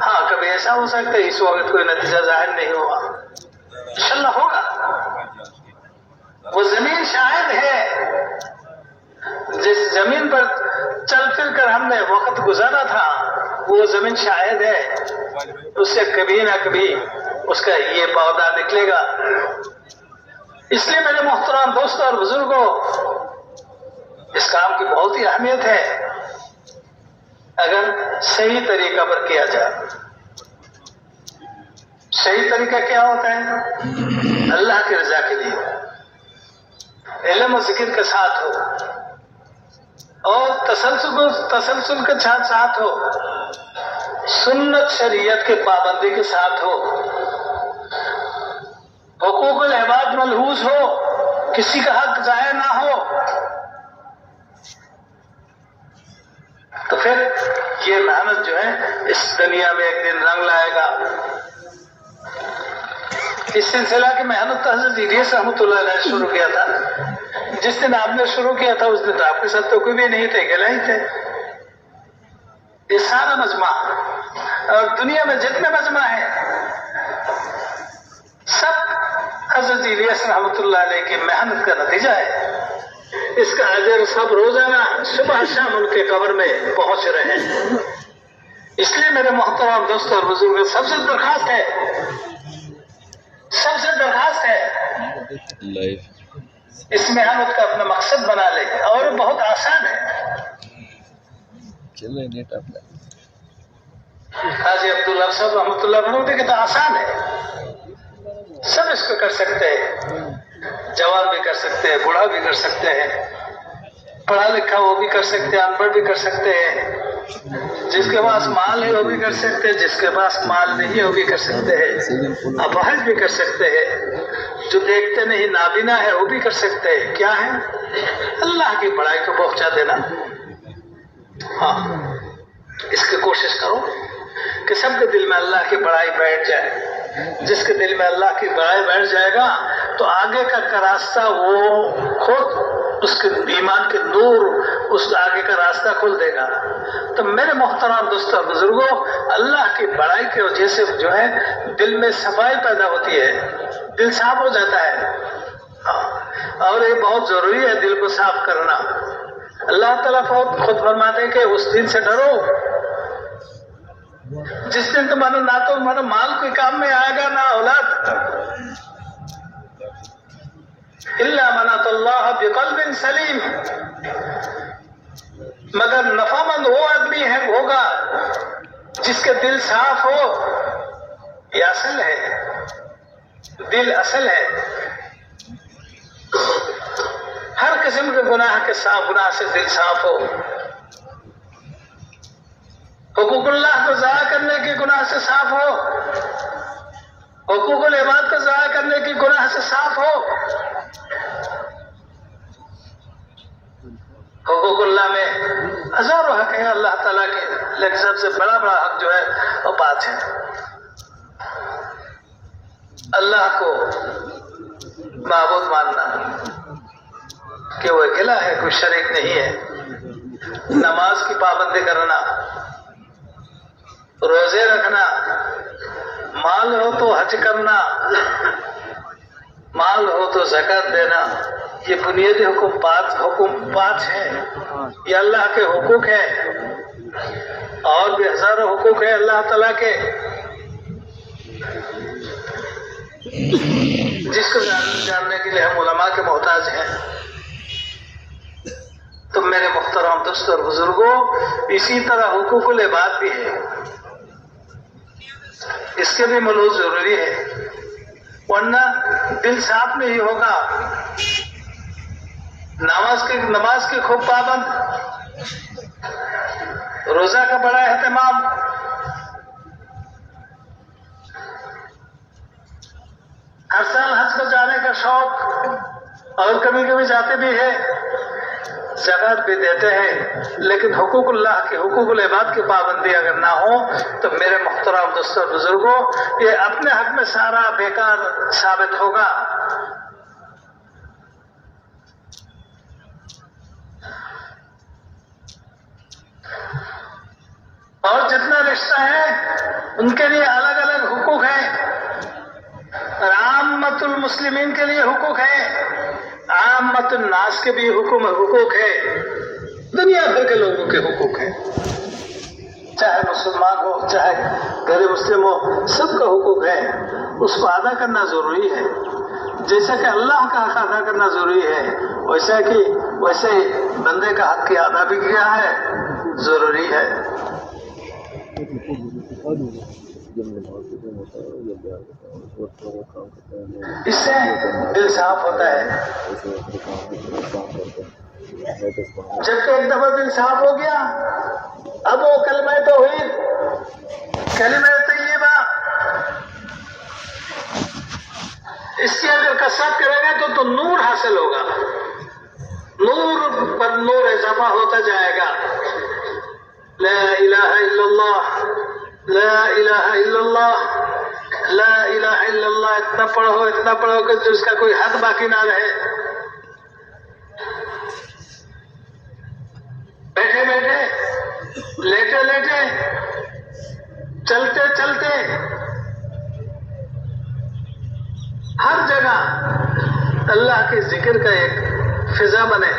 ہاں، کبھی ایسا ہو سکتا ہے اس وقت کوئی نتیجہ ظاہر نہیں ہوا، انشاءاللہ ہوگا۔ وہ زمین شاہد ہے، جس زمین پر چل پھر کر ہم نے وقت گزارا تھا وہ زمین شاہد ہے، اس سے کبھی نہ کبھی اس کا یہ پودا نکلے گا۔ اس لیے میرے محترم دوستوں اور بزرگوں، اس کام کی بہت ہی اہمیت ہے اگر صحیح طریقہ پر کیا جائے۔ صحیح طریقہ کیا ہوتا ہے؟ اللہ کی رضا کے لیے علم و ذکر کے ساتھ ہو، اور تسلسل کے ساتھ ہو، سنت شریعت کے پابندی کے ساتھ ہو، حقوق العباد ملحوظ ہو، کسی کا حق ضائع نہ ہو، تو پھر یہ محنت جو ہے اس دنیا میں ایک دن رنگ لائے گا۔ اس سلسلہ کی محنت حضرت ادریس رحمۃ اللہ علیہ شروع کیا تھا۔ جس دن آپ نے شروع کیا تھا اس دن تو آپ کے ساتھ تو کوئی بھی نہیں تھے، اکیلا ہی تھے۔ یہ سارا مجمع اور دنیا میں جتنے مجمع ہیں سب حضرت ادریس رحمۃ اللہ علیہ کی محنت کا نتیجہ ہے۔ اس کا اجر سب روزانہ صبح شام ان کے قبر میں پہنچ رہے ہیں۔ اس لیے میرے محترم دوستوں اور بزرگوں، سب سے درخواست ہے اس محنت کا اپنا مقصد بنا لے، اور بہت آسان ہے۔ حاجی عبداللہ صاحب رحمۃ اللہ فرماتے کہ تو آسان ہے، سب اس کو کر سکتے ہیں، جوان بھی کر سکتے ہیں، بوڑھا بھی کر سکتے ہیں، پڑھا لکھا وہ بھی کر سکتے ہیں، ان پڑھ بھی کر سکتے ہیں، جس کے پاس مال ہے وہ بھی کر سکتے ہیں، جس کے پاس مال نہیں ہے وہ بھی کر سکتے ہیں، اپاہج بھی کر سکتے ہیں، جو دیکھتے نہیں نابینا ہے وہ بھی کر سکتے ہیں۔ کیا ہے؟ اللہ کی بڑائی کو پہنچا دینا۔ ہاں، اس کی کوشش کرو کہ سب کے دل میں اللہ کی بڑائی بیٹھ جائے۔ جس کے دل میں اللہ کی بڑائی بیٹھ جائے گا تو آگے کا راستہ وہ خود اس کے ایمان کے نور اس آگے کا راستہ کھول دے گا۔ تو میرے محترم دوستوں بزرگوں، اللہ کی بڑائی کی وجہ سے جو ہے دل میں صفائی پیدا ہوتی ہے، دل صاف ہو جاتا ہے۔ اور یہ بہت ضروری ہے دل کو صاف کرنا۔ اللہ تعالیٰ خود فرماتے ہیں کہ اس دن سے ڈرو جس دن تمہارا نہ تو تمہارا مال کوئی کام میں آئے گا، نہ اولاد، الا من اتى الله بقلب سلیم، مگر نفع مند وہ آدمی ہوگا جس کے دل صاف ہو۔ یہ اصل ہے، دل اصل ہے۔ ہر قسم کے گناہ سے دل صاف ہو، حقوق اللہ کو ضائع کرنے کے گناہ سے صاف ہو، حقوق العباد کو ضائع کرنے کے گناہ سے صاف ہو۔ حقوق اللہ میں ہزاروں حق ہیں اللہ تعالیٰ کے، لیکن سب سے بڑا حق جو ہے وہ 5 ہے۔ اللہ کو معبود ماننا کہ وہ اکیلا ہے، کوئی شریک نہیں ہے، نماز کی پابندی کرنا، روزے رکھنا، مال ہو تو حج کرنا، مال ہو تو زکات دینا، یہ بنیادی حکم 5 ہیں۔ یہ اللہ کے حقوق ہیں، اور بھی ہزاروں حقوق ہیں اللہ تعالیٰ کے، جس کو جاننے کے لیے ہم علماء کے محتاج ہیں۔ تو میرے محترم دوستوں اور بزرگوں، اسی طرح حقوق العباد بھی ہے، اس کے بھی ملحوظ ضروری ہے، ورنہ دل صاف نہیں ہوگا۔ نماز کی خوب پابند، روزہ کا بڑا اہتمام، ہر سال حج کو جانے کا شوق، اور کبھی کبھی جاتے بھی ہے، زکات بھی دیتے ہیں، لیکن حقوق اللہ کے، حقوق العباد کی پابندی اگر نہ ہو تو میرے محترم دوستوں بزرگوں یہ اپنے حق میں سارا بیکار ثابت ہوگا۔ اور جتنا رشتہ ہے ان کے لیے الگ الگ حقوق ہیں، اور عامت المسلمین کے لیے حقوق ہے، عامت الناس کے بھی حقوق ہے، دنیا بھر کے لوگوں کے حقوق ہیں، چاہے مسلمان ہو چاہے غیر مسلم ہو، سب کا حقوق ہے، اس کو ادا کرنا ضروری ہے۔ جیسا کہ اللہ کا حق ادا کرنا ضروری ہے، ویسے بندے کا حق کی ادا بھی کیا ہے، ضروری ہے۔ اس سے دل صاف ہوتا ہے۔ جب کہ ایک دفعہ دل صاف ہو گیا، اب وہ کلمہ توحید، کلمہ طیبہ، اس کی اگر کثرت کرے گا تو نور حاصل ہوگا، نور پر نور اضافہ ہوتا جائے گا۔ لا الہ الا اللہ، لا الہ الا اللہ، لا الہ الا اللہ، اتنا پڑھو کہ اس کا کوئی حد باقی نہ رہے۔ بیٹھے بیٹھے، لیٹے لیٹے، چلتے چلتے، ہر جگہ اللہ کے ذکر کا ایک فضا بنے۔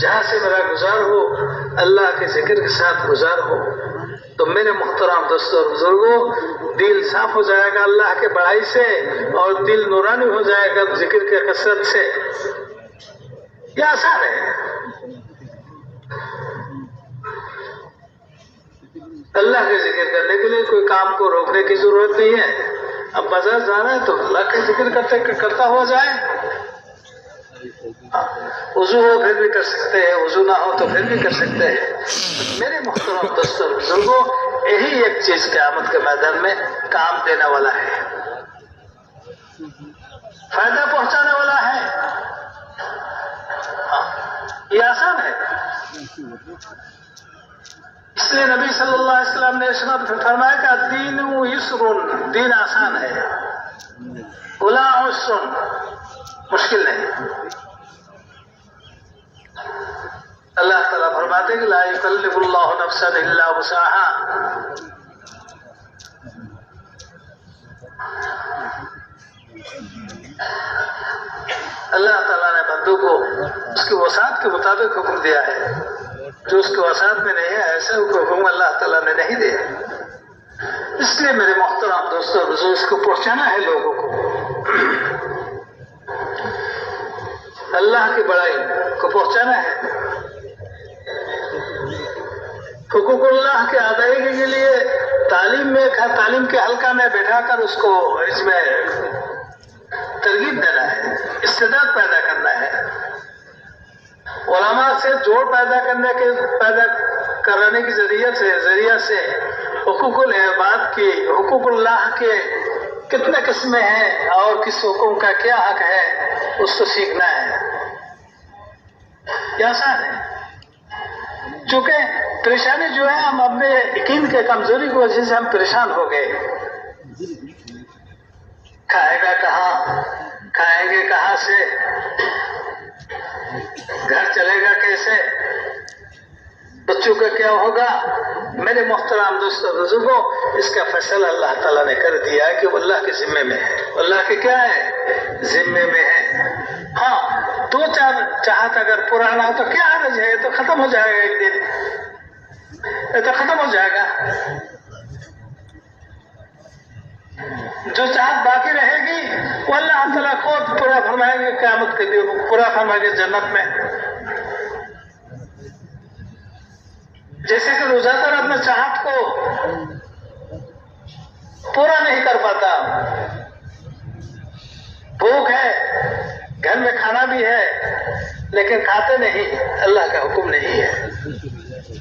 جہاں سے میرا گزار ہو اللہ کے ذکر کے ساتھ گزار ہو، تو میرے محترم دوستوں اور بزرگوں دل صاف ہو جائے گا اللہ کے بڑائی سے، اور دل نورانی ہو جائے گا ذکر کے کثرت سے۔ یہ آسان ہے، اللہ کے ذکر کرنے کے لیے کوئی کام کو روکنے کی ضرورت نہیں ہے۔ اب بازار جانا ہے تو اللہ کے ذکر کرتا ہوا جائے، وضو ہو پھر بھی کر سکتے ہیں، وضو نہ ہو تو پھر بھی کر سکتے ہیں۔ میرے محترم دوستوں اور بزرگوں یہی ایک چیز قیامت کے میدان میں کام دینے والا ہے، فائدہ پہنچانے والا ہے۔ یہ آسان ہے، اس لیے نبی صلی اللہ علیہ وسلم نے ارشاد فرمایا کہ دین یسر، دین آسان ہے، ولا عسر، مشکل نہیں۔ اللہ تعالیٰ فرماتے کہ لا یکلف اللہ نفسا الا وسعها، اللہ تعالیٰ نے بندوں کو اس کی وسعت کے مطابق حکم دیا ہے، جو اس کے وسعت میں نہیں ہے ایسے حکم اللہ تعالیٰ نے نہیں دیا۔ اس لیے میرے محترم دوستوں بزرگ اس کو پہنچانا ہے لوگوں کو، اللہ کی بڑائی کو پہنچانا ہے، حقوق اللہ کے ادائیگی کے لیے تعلیم کے حلقہ میں بٹھا کر اس کو اس میں ترغیب دینا ہے، استعداد پیدا کرنا ہے، علماء سے جوڑ پیدا کرانے کے ذریعہ سے حقوق العباد کی، حقوق اللہ کے کتنے قسمیں ہیں اور کس حکم کا کیا حق ہے اس کو سیکھنا ہے۔ یہ آسان ہے، چونکہ پریشانی جو ہے ہم اپنے یقین کے کمزوری کی وجہ سے ہم پریشان ہو گئے۔ کھائے گا کہاں، کھائیں گے کہاں سے، گھر چلے گا کیسے، بچوں کا کیا ہوگا۔ میرے محترم دوستوں بزرگوں اس کا فیصلہ اللہ تعالیٰ نے کر دیا ہے کہ وہ اللہ کے ذمے میں ہے، اللہ کے کیا ہے، ذمے میں ہے۔ ہاں، دو چار چاہت اگر پورا نہ ہو تو کیا حرج ہے، تو ختم ہو جائے گا، ایک دن یہ تو ختم ہو جائے گا۔ جو چاہت باقی رہے گی وہ اللہ تعالیٰ خود پورا فرمائیں گے، قیامت کے دن پورا فرمائیں گے جنت میں۔ جیسے کہ روزہ دار اپنے چاہت کو پورا نہیں کر پاتا، بھوک ہے، گھر میں کھانا بھی ہے لیکن کھاتے نہیں، اللہ کا حکم نہیں ہے،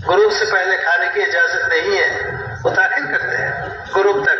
غروب سے پہلے کھانے کی اجازت نہیں ہے، وہ تاخیر کرتے ہیں غروب تک۔